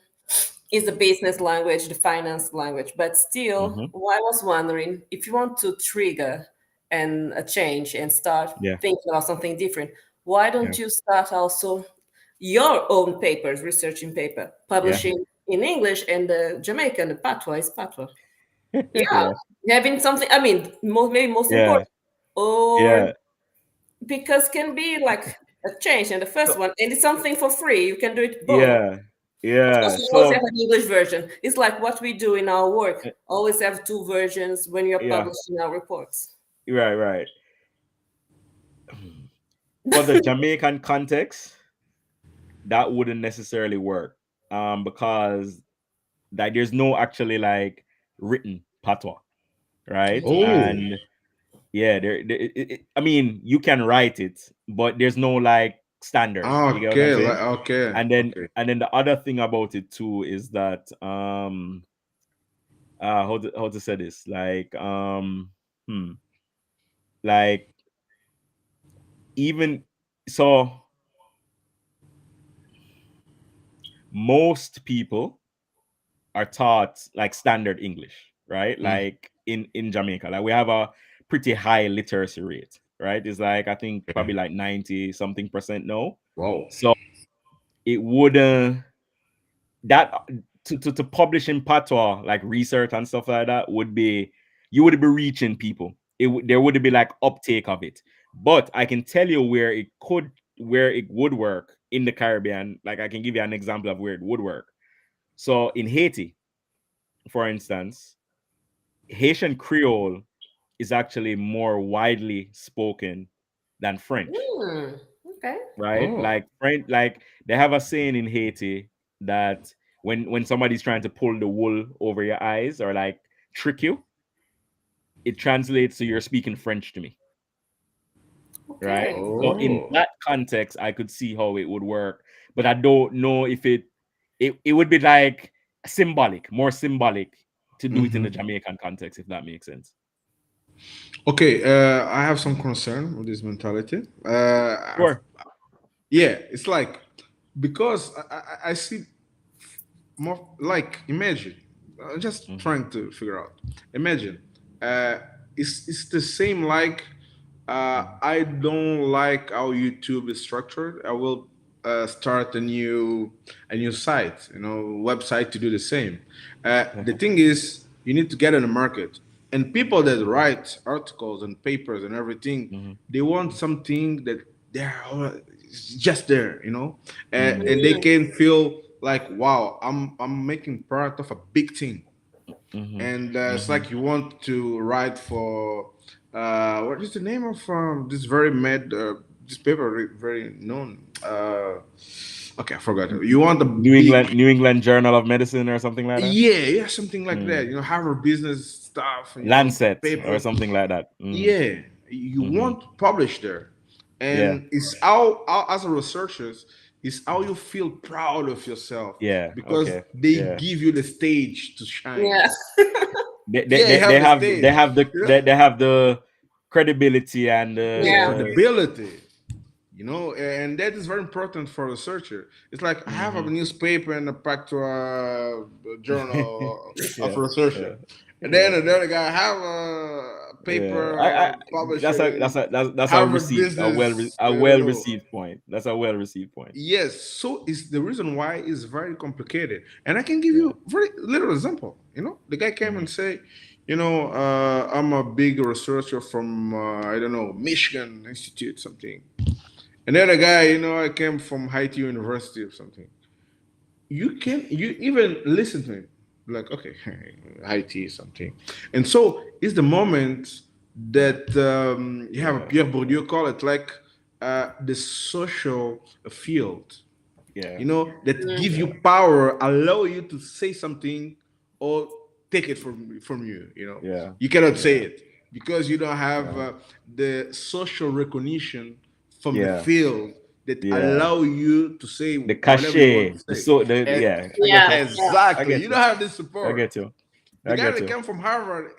C: is the business language, the finance language. But still,
E: Hmm.
C: I was wondering if you want to trigger and a change and start
E: Yeah.
C: thinking about something different, why
E: Yeah.
C: don't you start also your own papers, researching paper,
E: Yeah.
C: publishing in English, and the Jamaican, the patois is patois. Yeah,
E: Yeah.
C: having something. I mean, maybe most
E: Yeah.
C: important, or
E: Yeah.
C: because can be like a change in the first one, and it's something for free. You can do it both.
E: Yeah.
C: Of course,
E: Yeah.
C: we always have
E: So
C: an English version. It's like what we do in our work. Always have two versions when you're
E: yeah.
C: publishing our reports.
E: Right. Right. For the Jamaican context, that wouldn't necessarily work, because like there's no actually like written patois, right?
D: Oh,
E: And yeah, I mean, you can write it, but there's no like standard. You get what I'm
D: okay,
E: saying?
D: okay,
E: And then
D: okay.
E: and then the other thing about it too is that how to say this, like hmm like, even so, most people are taught like standard English, right? Like in Jamaica, like we have a pretty high literacy rate, right? It's like I think probably like 90 something percent now.
D: Wow.
E: So it would that to publish in patois like research and stuff like that would be, you would be reaching people. There would be like uptake of it. But I can tell you where it would work in the Caribbean. Like I can give you an example of where it would work. So in Haiti, for instance, Haitian Creole is actually more widely spoken than French,
C: Okay.
E: right?
D: Oh.
E: Like French, like they have a saying in Haiti that when somebody's trying to pull the wool over your eyes or like trick you, it translates to you're speaking French to me, right?
C: Okay.
E: So in
D: Oh.
E: that context, I could see how it would work, but I don't know if it would be like symbolic, more symbolic to do it in the Jamaican context, if that makes sense.
D: Okay, I have some concern with this mentality.
E: Sure.
D: Yeah, it's like because I see more like imagine. I'm just
E: Mm-hmm.
D: trying to figure out. Imagine, uh, it's the same like I don't like how YouTube is structured. I will start a new site, website to do the same. The thing is, you need to get in the market, and people that write articles and papers and everything,
E: Mm-hmm.
D: they want something that they're it's just there,
E: Mm-hmm.
D: and they can feel like, wow, I'm making part of a big thing,
E: Mm-hmm.
D: and it's
E: Mm-hmm.
D: like you want to write for what is the name of this very mad this paper very known okay, I forgot. You want a big,
E: New England Journal of Medicine or something like that.
D: yeah, something like that,
E: Mm.
D: Harvard Business stuff,
E: Lancet or
D: paper.
E: something like that. Mm.
D: Yeah, you
E: Mm-hmm.
D: want to publish there,
E: Yeah.
D: and it's how as a researchers, it's how you feel proud of yourself
E: Yeah.
D: because
E: Okay.
D: they
E: Yeah.
D: give you the stage to shine.
C: Yeah.
E: They they,
D: Yeah, you
E: they,
D: have
E: they
D: the
E: have
D: stage.
E: they have the
D: You know?
E: they have the credibility and
D: The
C: Yeah.
D: credibility, and that is very important for a researcher. It's like I have a
E: Mhm.
D: newspaper and a pack to a journal of
E: Yeah. Yeah.
D: researcher, and then
E: Yeah.
D: another guy have a
E: Yeah.
D: paper published in
E: That's a
D: Harvard
E: received
D: Business.
E: a well received point. That's a well received point.
D: Yes, so it's the reason why it's very complicated, and I can give
E: Yeah.
D: you very little example. The guy came
E: Mhm.
D: and say, I'm a big researcher from I don't know, Michigan Institute something. And then a guy, I came from Haiti University or something. You even listen to him, like, okay, Haiti something. And so it's the moment that you have a
E: Yeah.
D: Pierre Bourdieu call it like the social field,
E: Yeah.
D: that give you
E: Yeah.
D: power, allow you to say something or take it from you.
E: Yeah.
D: You cannot say
E: Yeah.
D: it because you don't have
E: Yeah.
D: the social recognition from the
E: Yeah.
D: field that
E: Yeah.
D: allow you to say
E: The
D: whatever you want to
E: cachet,
D: say.
E: yeah,
D: And
E: I get
C: Yeah.
E: you.
C: Yeah.
E: I
D: exactly,
E: get
D: you
E: you.
D: don't have this
E: I
D: support.
E: get you.
D: The
E: I
D: guy
E: get
D: that
E: you.
D: came from Harvard,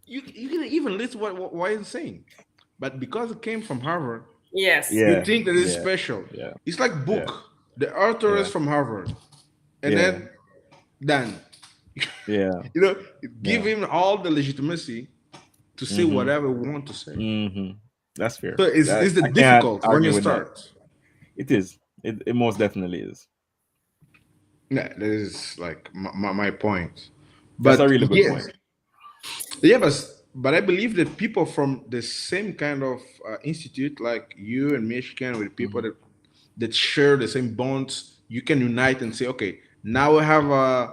D: you can even listen what he's saying, but because it came from Harvard,
C: Yes.
D: you
E: Yeah.
D: think that it's
E: Yeah.
D: special.
E: Yeah.
D: It's like
E: Yeah.
D: book. The author is
E: Yeah.
D: from Harvard, and
E: Yeah.
D: then done.
E: Yeah.
D: Give
E: Yeah.
D: him all the legitimacy to say
E: Mm-hmm.
D: whatever we want to say.
E: Mm-hmm. That's fair.
D: So it's,
E: That
D: it's the
E: I can't
D: difficult when you
E: argue with that.
D: start.
E: It is. It most definitely is.
D: Yeah, that is like my point.
E: That's a
D: But
E: really good
D: yes,
E: point.
D: yeah, but I believe that people from the same kind of institute, like you and Michigan, with people
E: Mm-hmm.
D: that share the same bonds, you can unite and say, okay, now we have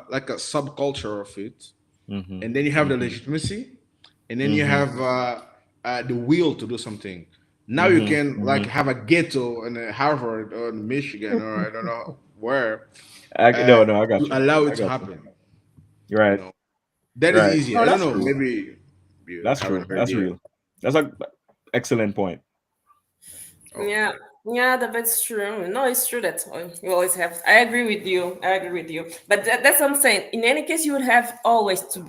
D: like a subculture of it,
E: Mm-hmm.
D: and then you have the
E: Mm-hmm.
D: legitimacy, and then you
E: Mm-hmm.
D: have the will to do something. Now you
E: Mm-hmm.
D: can like
E: Mm-hmm.
D: have a ghetto in Harvard or in Michigan or I don't know where
E: No, no, I
D: to
E: got you.
D: allow
E: I
D: it to
E: got you.
D: happen.
E: You're
D: You
E: right.
D: know, that is
E: Right.
D: easy.
C: Oh,
D: I don't
C: that's
D: know.
E: True.
D: Maybe you
E: That's true.
D: haven't heard
E: That's
D: yet.
E: real. That's a excellent point.
D: Oh.
C: Yeah, yeah, that's true. No, it's true that you always have. I agree with you. I agree with you. But that's what I'm saying. In any case, you would have always to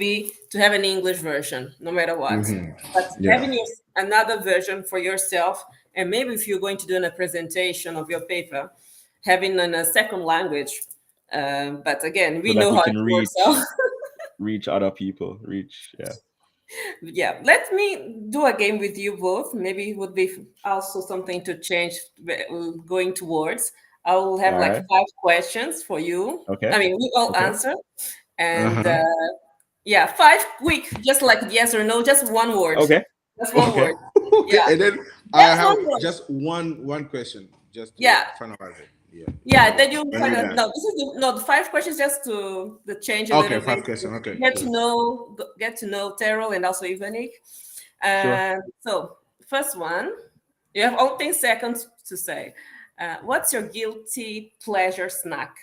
C: have an English version, no matter what. But
D: Yeah.
C: having another version for yourself, and maybe if you're going to do a presentation of your paper, having in a second language But again, we
E: so that
C: know
E: we
C: how
E: can
C: it works. So
E: reach other people, yeah.
C: yeah, let me do a game with you both. Maybe it would be also something to change going towards. I will have
E: All
C: like
E: right.
C: 5 questions for you.
E: Okay.
C: I mean, we all
E: Okay.
C: answer, and
D: Uh-huh.
C: yeah, 5 quick, just like yes or no, just one word.
E: Okay.
C: Just one
E: Okay.
C: word.
D: Okay,
C: Yeah,
D: and then I
C: just
D: have
C: one word.
D: just one question just to
C: Yeah,
D: finalize it. Yeah.
C: yeah. Then you
D: When
C: find
D: we're
C: out.
D: done.
C: No, this is the 5 questions just to the change a
D: Okay,
C: little bit.
D: 5 questions. Okay,
C: Get to
D: cool.
C: know, get to know Terrell and also Ivanik.
E: Sure.
C: So first one, you have only 10 seconds to say. What's your guilty pleasure snack?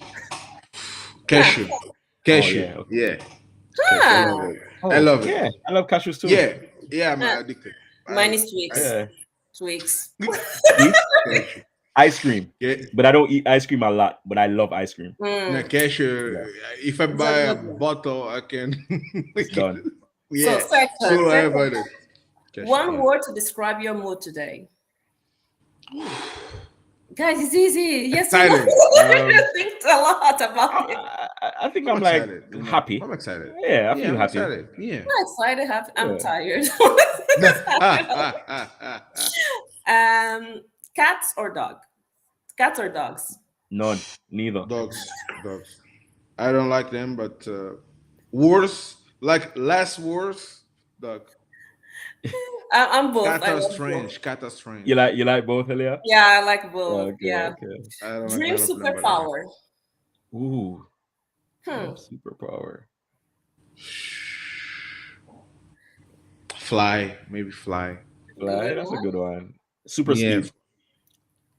C: Huh.
D: Cashew.
E: Oh
D: Cashew.
E: yeah. Okay.
D: Yeah. Cashew. I
C: Huh.
D: love it. I
E: Oh
D: love it.
E: yeah. I love cashews too.
D: Yeah. Yeah, I'm
C: Huh.
D: addicted.
C: Mine
D: I
C: is Twix.
E: Yeah.
C: Twix.
E: Sweets,
D: cashew.
E: ice cream,
D: Yeah.
E: but I don't eat ice cream a lot. But I love ice cream.
D: No,
C: Mm,
D: cashew.
E: Yeah,
D: If I
C: it's a
D: buy a
C: good one.
D: bottle, I can
E: it's
D: make it.
E: done.
C: So
D: Yeah.
C: second,
D: So I
C: second,
D: about it. Cashew.
C: one
E: Yeah.
C: word to describe your mood today. Guys, it's easy. Yes or no?
D: Excited.
C: Think a lot about it.
E: I think
D: I'm
E: I'm like
D: excited. You know,
E: happy.
D: I'm excited.
E: Yeah, I
D: Yeah,
E: feel
D: I'm
E: happy.
D: excited. Yeah.
C: I'm excited. I'm
E: Yeah.
C: tired.
D: Dogs.
C: um, cats or dog? Cats or dogs?
E: None. Neither.
D: Dogs. I don't like them, but worse, like less worse, dog.
C: I'm both.
D: Cat
C: I
D: are
C: love both.
D: strange. Cat are strange.
E: You like both, Elia?
C: Yeah, I like both.
E: Okay.
C: Yeah.
E: Okay.
D: I don't like
C: Dream
D: none of them, but
C: superpower.
E: Ooh.
C: Hmm.
E: Dream superpower.
D: fly, maybe fly.
E: Fly.
C: Good
E: That's a
C: one.
E: good one. Super
D: Yeah.
E: speed.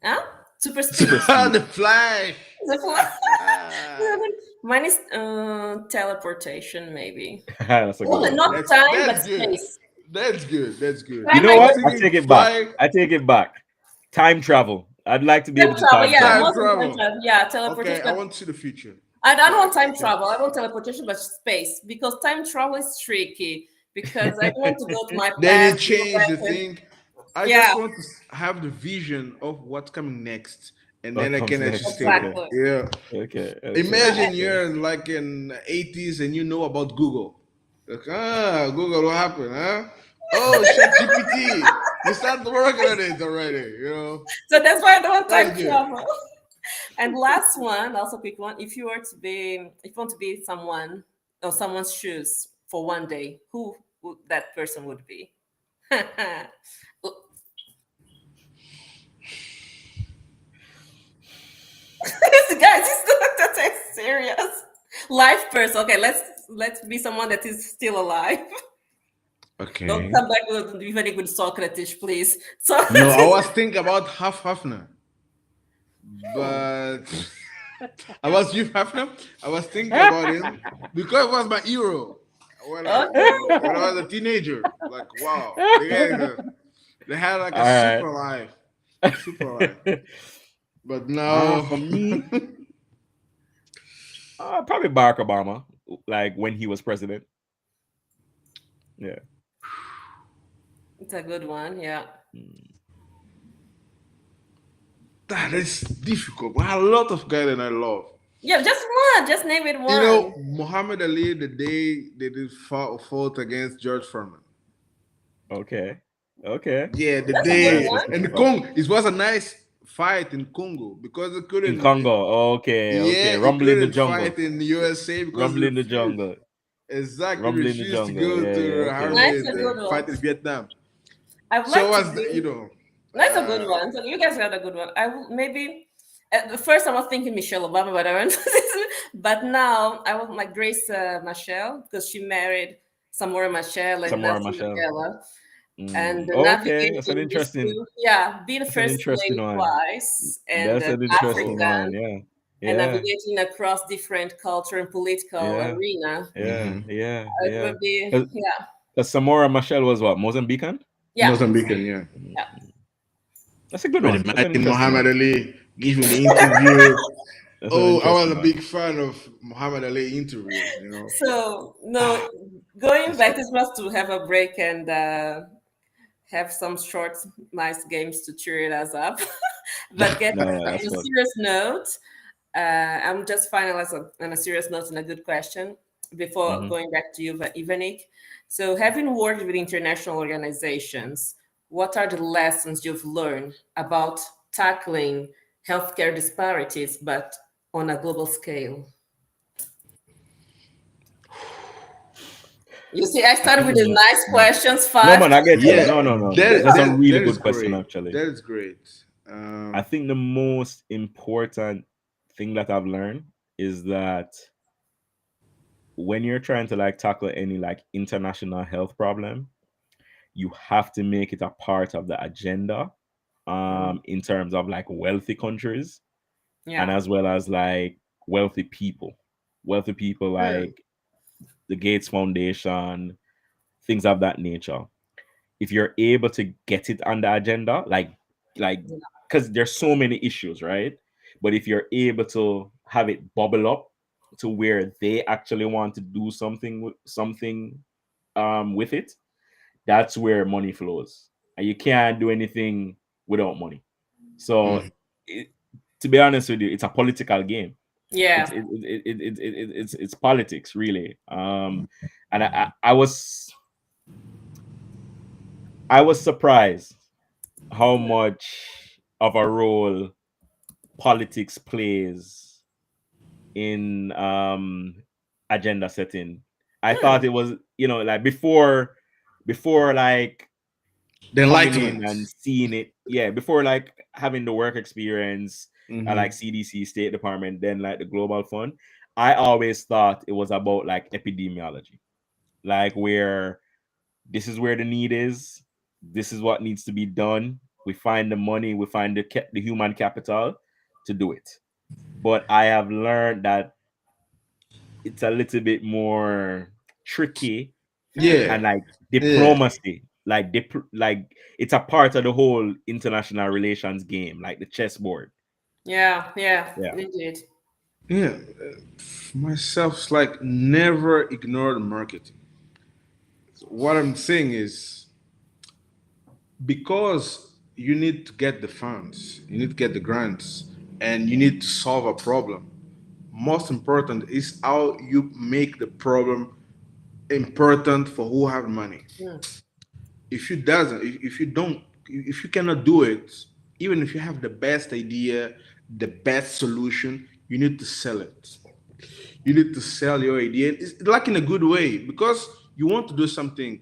C: Huh? Super
E: Super
C: speed.
E: speed.
D: the flash.
C: The fly- Mine is teleportation, maybe.
E: That's a good
C: Well,
E: one
C: not
E: too.
C: time, but
D: That's good.
C: space.
D: That's good. That's good.
E: You
C: Time,
E: know
C: I
D: I
E: what?
D: was
C: guess.
E: I
D: thinking
E: take it back.
D: fly,
E: I take it back. Time travel. I'd like to be
C: Time
E: able to
C: travel,
E: time
C: yeah,
D: time
E: travel.
C: most of time
D: travel.
C: travel. Yeah,
D: Okay,
C: teleportation.
D: I
C: But
D: want to see the future.
C: I don't want time
D: Okay.
C: travel. I want teleportation, but space because time travel is tricky because I don't want to go to my
D: Then
C: past
D: it
C: and go
D: changed
C: back
D: the
C: and
D: thing. I
C: yeah,
D: just want to have the vision of what's coming next, and
E: What
D: then I
E: comes
D: can actually
E: next?
D: stay there.
E: Okay.
C: exactly.
D: Yeah.
E: Okay. Okay.
D: Imagine
E: Okay.
D: you're like in 80s and you know about Google. Like, Google, what happened, huh? Oh, ChatGPT. You start working on it already, you know.
C: So that's why I don't want time
D: That's good.
C: travel. And last one, also quick one. If you were to be, if you want to be someone or someone's shoes for one day, who would that person would be? Guys, it's not that serious. Life person. Okay, let's be someone that is still alive. Don't
D: Okay.
C: come back with even with Socrates, please.
D: No, I
C: Socrates.
D: was thinking about half Hafner,
C: Hmm.
D: but I was with Hafner. I was thinking about him because it was my hero
C: Okay.
D: when I was a teenager. Like, wow, they had like a
E: All right.
D: super life. But now,
E: For me, probably Barack Obama, like when he was president. Yeah.
C: It's a good one, yeah.
D: that is difficult. I had a lot of guys that I love.
C: Yeah, just one. Just name it
D: You know,
C: one.
D: Muhammad Ali, the day they did fought against George Foreman.
E: Okay. Okay.
D: Yeah, the
C: That's a good
D: day
E: Nice.
C: one.
E: Respect.
D: and the Congo. It was a nice fight in Congo because it
E: In
D: couldn't.
E: Congo. Okay.
D: Yeah,
E: Okay.
D: it
E: Rumble in the
D: couldn't
E: jungle.
D: fight in the USA because
E: Rumble
D: he
E: in the
D: refused.
E: jungle.
D: Exactly,
E: Rumble in the
D: refused to
E: jungle.
D: go
E: Yeah.
D: to
E: Yeah.
D: the
E: Okay.
D: army
C: Nice, a
D: and
C: good one.
D: fight in Vietnam.
C: I would
D: So
C: like to
D: was
C: be. That's a good
D: uh,
C: one. So you guys got a good one. I will maybe at the first I was thinking Michelle Obama, but I went. But now I want like Grace Michelle because she married Samora Machel and
E: Samora
C: Nelson
E: Machel.
C: Mandela. And
E: Okay. That's an
C: navigating these
E: interesting.
C: two, yeah, being
E: That's an
C: first
E: interesting
C: lady
E: one.
C: twice and
E: That's an interesting one.
C: African
E: Yeah.
C: and
E: Yeah.
C: navigating across different culture and political
E: Yeah.
C: arena.
E: Yeah.
D: mhm.
E: Yeah.
C: It
E: Yeah.
C: would be,
E: Because
C: yeah,
E: Samora Machel was what? Mozambican?
C: yeah,
D: Mozambican, yeah.
C: yeah.
E: That's a good
D: But
E: one. That's an
D: imagine
E: interesting
D: Muhammad
E: one.
D: Ali giving the interview.
E: That's an
D: Oh, I was
E: interesting
D: a
E: one.
D: big fan of Muhammad Ali interviews. You know.
C: So no, going back, this was to have a break and have some short, nice games to cheer us up. But get
E: No,
C: on
E: that's
C: a
E: what.
C: serious note, I'm just finalizing on a serious note and a good question before
E: Hmm.
C: going back to you, Ivanik. So, having worked with international organizations, what are the lessons you've learned about tackling healthcare disparities, but on a global scale? You see, I
E: I
C: started
E: think
C: with
E: the
C: the
E: most.
C: nice questions,
E: No,
C: five
E: man, I get you.
D: Yeah,
E: No, no, no.
D: that
E: That's a
D: that
E: really
D: that
E: good
D: is
E: question,
D: great.
E: actually.
D: That is great.
E: I think the most important thing that I've learned is that when you're trying to like tackle any like international health problem, you have to make it a part of the agenda,
C: questions.
E: in terms of like wealthy countries, and
C: Yeah.
E: as well as like wealthy people. Wealthy people
C: Mm.
E: like the Gates Foundation, things of that nature. If you're able to get it on the agenda, like
C: Yeah.
E: because there's so many issues, right? But if you're able to have it bubble up to where they actually want to do something with it, that's where money flows. And you can't do anything without money. So
D: Mhm.
E: it, to be honest with you, it's a political game.
C: Yeah.
E: It's politics really. And I was surprised how much of a role politics plays in agenda setting. I thought
C: Mm.
E: it was, like before like
D: The
E: coming in
D: enlightenment.
E: and seeing it, yeah, before like having the work experience at like
D: Hmm.
E: CDC, State Department, then like the Global Fund. I always thought it was about like epidemiology, like where this is where the need is, this is what needs to be done. We find the money, we find the human capital to do it. But I have learned that it's a little bit more tricky,
C: Hmm.
E: and
D: Yeah,
E: like
D: yeah,
E: diplomacy, like it's a part of the whole international relations game, like the chessboard.
C: Yeah. Yeah.
E: Yeah.
C: Indeed.
D: yeah. Myself, it's like never ignore the marketing. What I'm saying is because you need to get the funds, you need to get the grants, and you need to solve a problem. Most important is how you make the problem important for who have money.
C: Mm.
D: If you doesn't, if you don't, if you cannot do it, even if you have the best idea, the best solution, you need to sell it. You need to sell your idea. It's like in a good way because you want to do something.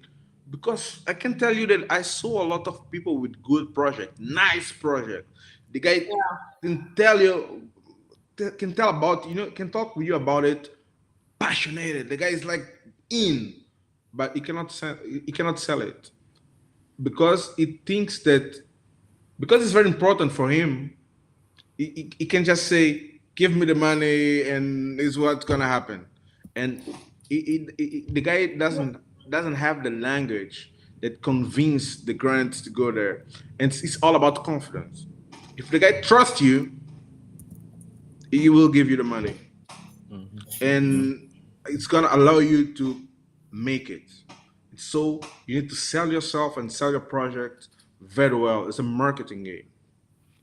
D: Because I can tell you that I saw a lot of people with good project, nice project. The guy can tell you, can tell about, can talk with you about it, passionate. The guy is like in, but he cannot sell it because he thinks that because it's very important for him, he can just say, "Give me the money, and is what's gonna happen." And the guy doesn't have the language that convince the grants to go there, and it's all about confidence. If the guy trusts you, he will give you the money,
E: Hmm.
D: and it's gonna allow you to make it. So you need to sell yourself and sell your project very well. It's a marketing game.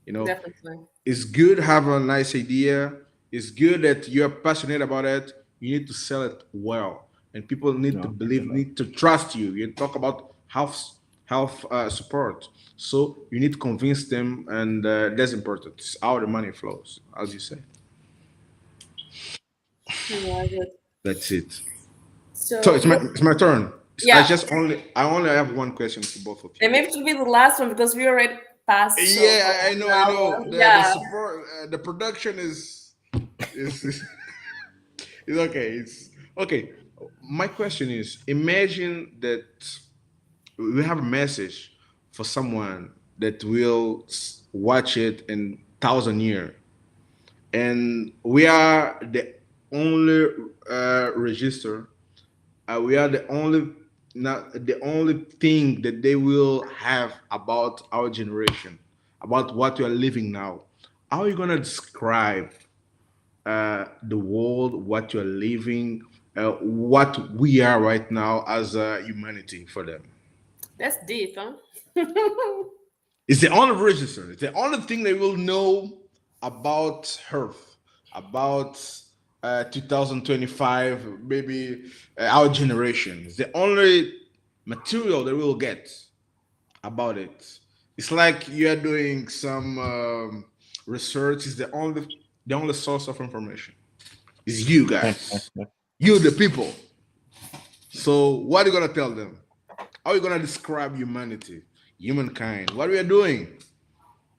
D: You know,
C: Definitely.
D: it's good to have a nice idea. It's good that you're passionate about it. You need to sell it well, and people need to
E: No,
D: believe, need to trust you. You talk about health support, so you need to convince them, and that's important. It's how the money flows, as you say.
C: Yeah, good.
D: That's it. So
C: So,
D: it's my turn. I
C: yeah,
D: just only have one question for both of
C: and
D: you.
C: maybe it will be the last one because we already passed over
D: Yeah, I know,
C: an
D: I
C: hour.
D: know. The
C: Yeah.
D: support, the production is it's okay. It's okay. My question is: imagine that we have a message for someone that will watch it in 1,000 years, and we are the only register. We are the only not the only thing that they will have about our generation, about what we are living now. How are you gonna describe the world, what you're living, what we are right now as a humanity for them?
C: That's deep, huh?
D: It's the only register. It's the only thing they will know about Earth, about 2025, maybe our generation. It's the only material they will get about it. It's like you are doing some research. It's the only source of information. It's you guys, you the people. So what are you gonna tell them? How are you gonna describe humanity, humankind? What we are doing?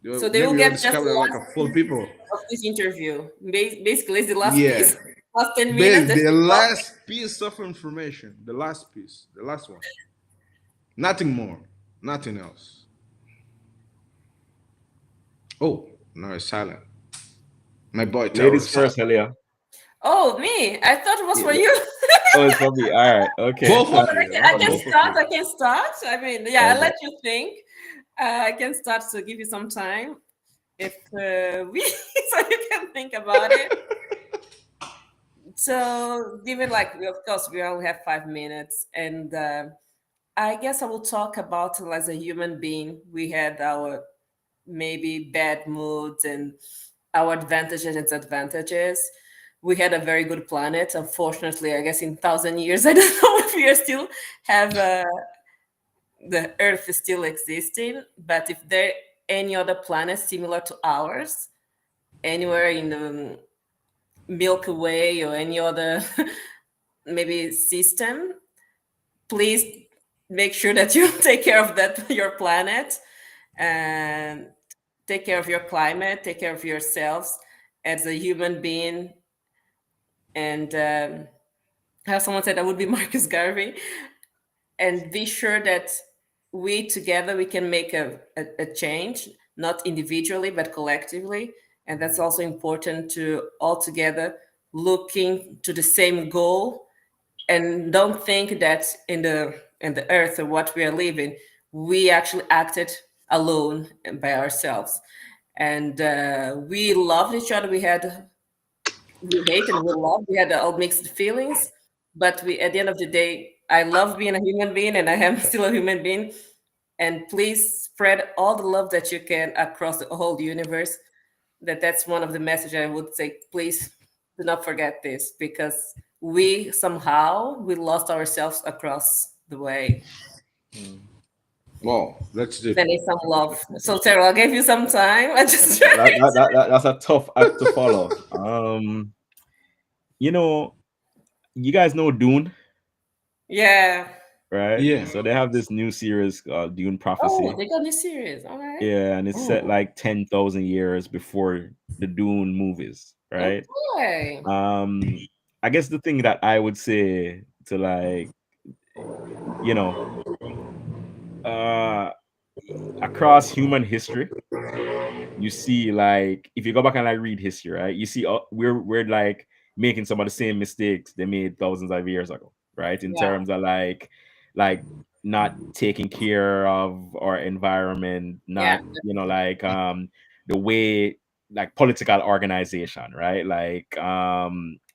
C: So they will
D: Maybe you'll
C: get just
D: describe
C: the
D: them like
C: last
D: a full
C: piece
D: people.
C: of this interview. Basically, it's the last
D: Yeah.
C: piece. Last 10 minutes.
D: There's
C: That's
D: the
C: the last.
D: last piece of information. The last piece. The last one. Nothing more. Nothing else. Oh, no, it's silent. My boy Terror
E: Ladies
D: is
E: first,
D: silent.
E: Helia.
C: Oh, me. I thought it was
E: Yeah.
C: for you.
E: Oh, it's for me. All right. Okay.
D: Both of
E: Okay.
D: you.
C: I
D: Oh,
C: can
D: both of
C: start.
D: you.
C: I can start. I mean, yeah, I'll
E: Okay.
C: let you think. I can start to give you some time if we so you can think about it. So, given like of course we only have 5 minutes, and I guess I will talk about as a human being. We had our maybe bad moods and our advantages and disadvantages. We had a very good planet. Unfortunately, I guess in 1,000 years, I don't know if we are still have the Earth is still existing. But if there any other planet similar to ours, anywhere in the Milky Way or any other maybe system, please make sure that you take care of that your planet and take care of your climate, take care of yourselves as a human being. And how someone said, that would be Marcus Garvey. And be sure that we together we can make a change, not individually but collectively. And that's also important to all together looking to the same goal, and don't think that in the earth or what we are living we actually acted alone and by ourselves. And we loved each other. We hate and we love. We had all mixed feelings, but we at the end of the day, I love being a human being, and I am still a human being. And please spread all the love that you can across the whole universe. That's one of the messages I would say. Please do not forget this, because we somehow we lost ourselves across the way.
D: Wow, that's deep.
C: Sending some love. So Sarah, I gave you some time. I just
E: That's a tough act to follow. You know, you guys know Dune,
C: yeah.
E: right?
D: Yeah.
E: So they have this new series called Dune
C: Oh,
E: Prophecy.
C: they got this serious. All right.
E: Yeah, and it's set
D: Oh.
E: like 10,000 years before the Dune movies, right?
C: Okay.
E: I guess the thing that I would say to like, you know, uh across human history, you see like if you go back and like read history, right? You see we're like making some of the same mistakes they made thousands of years ago, right? In
C: Yeah.
E: terms of like not taking care of our environment,
C: Yeah.
E: not like the way like political organization, right? Like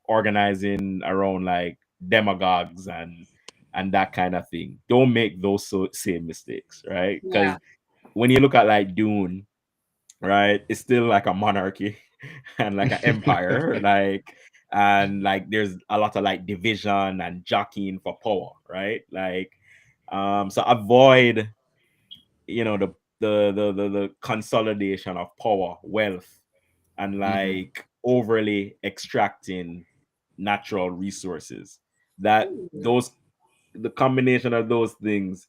E: organizing around like demagogues and that kind of thing. Don't make those same mistakes, right?
C: Yeah.
E: Because when you look at like Dune, right, it's still like a monarchy and like an empire, like and like there's a lot of like division and jockeying for power, right? Like so avoid the consolidation of power, wealth, and
D: Mhm.
E: like overly extracting natural resources. That
C: Ooh.
E: those the combination of those things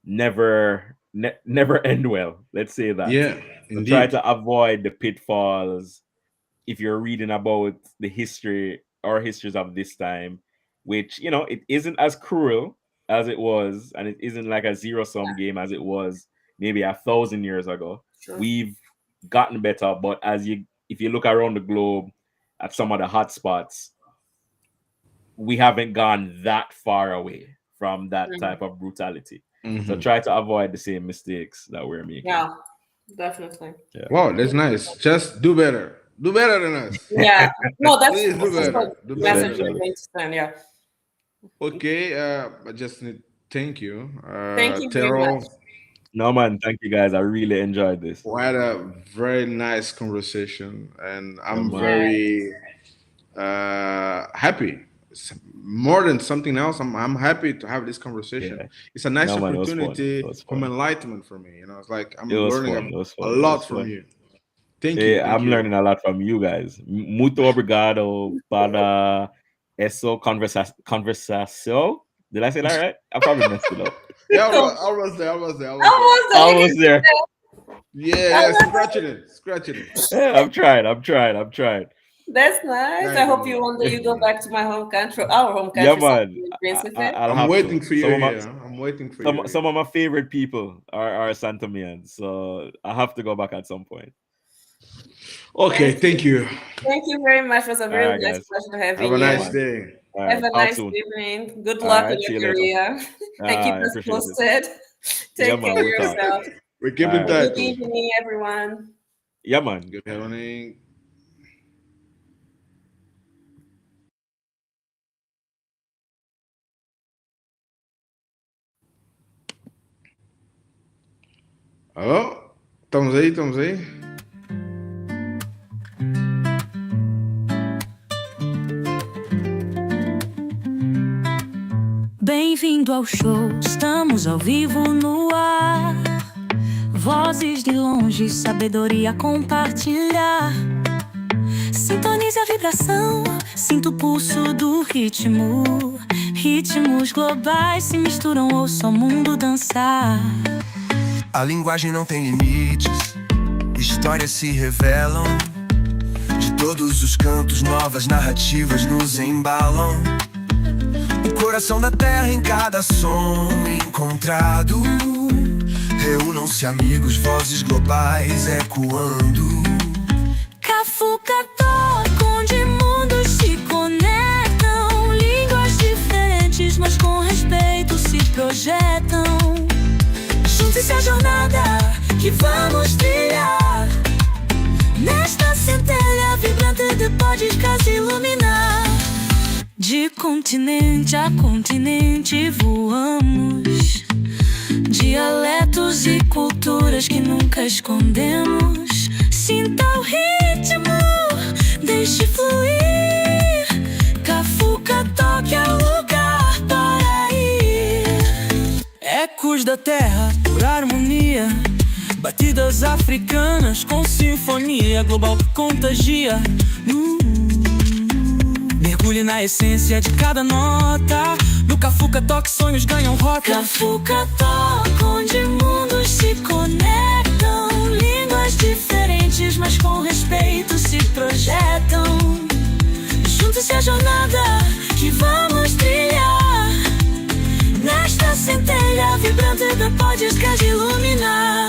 E: never end well. Let's say that.
D: Yeah,
E: So try
D: indeed.
E: to avoid the pitfalls if you're reading about the history or histories of this time, which it isn't as cruel as it was, and it isn't like a zero sum game as it was maybe 1,000 years ago.
C: Sure.
E: We've gotten better, but if you look around the globe at some of the hot spots, we haven't gone that far away from that
C: Mhm.
E: type of brutality. So
D: Hmm.
E: try to avoid the same mistakes that we're making.
C: Yeah. Definitely.
E: Yeah.
D: Wow, that's nice. Just do better. Do better than us.
C: Yeah. No, that's
D: Please do
C: that's what
D: better. Do
C: the
D: better
C: message
D: than
C: we're
D: us.
E: Essentially.
C: going to send. Yeah.
D: Okay, I just need thank you.
C: Thank you very much.
D: Terrell,
E: No, man. Thank you, guys. I really enjoyed this.
D: We had a very nice conversation, and
E: Yeah,
D: I'm
E: man.
D: very happy. More than something else, I'm happy to have this conversation.
E: Yeah.
D: It's a nice
E: No, man. It was fun. It
D: opportunity
E: was
D: from
E: fun.
D: enlightenment for me. You know, it's like I'm
E: It was
D: learning
E: fun. It was
D: a
E: fun. It
D: lot
E: was
D: from
E: fun.
D: you. Thank you. Thank
E: I'm
D: you.
E: learning a lot from you guys. Muito obrigado para essa conversação. Did I say that right? I probably messed it up.
D: Yeah, almost there.
C: Almost there.
E: Almost there.
D: Yeah, scratching it.
E: Yeah, I'm trying.
C: That's nice.
D: Thank
C: I hope
D: you.
C: you one day you go back to my home country, our home country.
E: Yeah, man. I'll
D: I'm
E: have
D: waiting
E: to.
D: for you here. I'm waiting for you.
E: Some of my favorite people are Santomians, so I have to go back at some point.
D: Okay, thank you.
C: Thank you very much. It was a very
E: Alright,
C: nice
E: guys.
C: pleasure having
D: Have a
C: you.
D: nice day.
C: Have a
E: Talk
C: nice
E: soon.
C: evening. Good
E: All
C: luck
E: right,
C: in
E: see
C: your
E: you later.
C: career. And keep
E: I
C: us
E: appreciate it.
C: posted.
E: Yeah,
C: Take
E: man,
C: care of
E: we'll talk.
C: yourself.
D: We keep in
E: Alright.
D: touch.
C: Good evening, everyone.
E: Yeah, man.
D: Good evening. Alô? Estamos aí?
A: Bem-vindo ao show, estamos ao vivo no ar. Vozes de longe, sabedoria a compartilhar. Sintonize a vibração, sinta o pulso do ritmo. Ritmos globais se misturam, ouça o mundo dançar.
B: A linguagem não tem limites, histórias se revelam. De todos os cantos, novas narrativas nos embalam. O coração da terra em cada som encontrado. Reúnam-se amigos, vozes globais ecoando.
A: Cafuka Talk, onde mundos se conectam. Línguas diferentes, mas com respeito se projetam. Junte-se à jornada que vamos trilhar. Nesta centelha vibrante de podcast iluminar. De continente a continente voamos. Dialetos e culturas que nunca escondemos. Sinta o ritmo, deixe fluir. Cafuka Talk é o lugar para ir. Ecos da terra por harmonia. Batidas africanas com sinfonia global que contagia. Mergulhe na essência de cada nota. No Cafuka Talk sonhos ganham rota. Cafuka Talk, onde mundos se conectam. Línguas diferentes, mas com respeito se projetam. Juntos-se à jornada que vamos trilhar. Nesta centelha vibrante da podcast iluminar.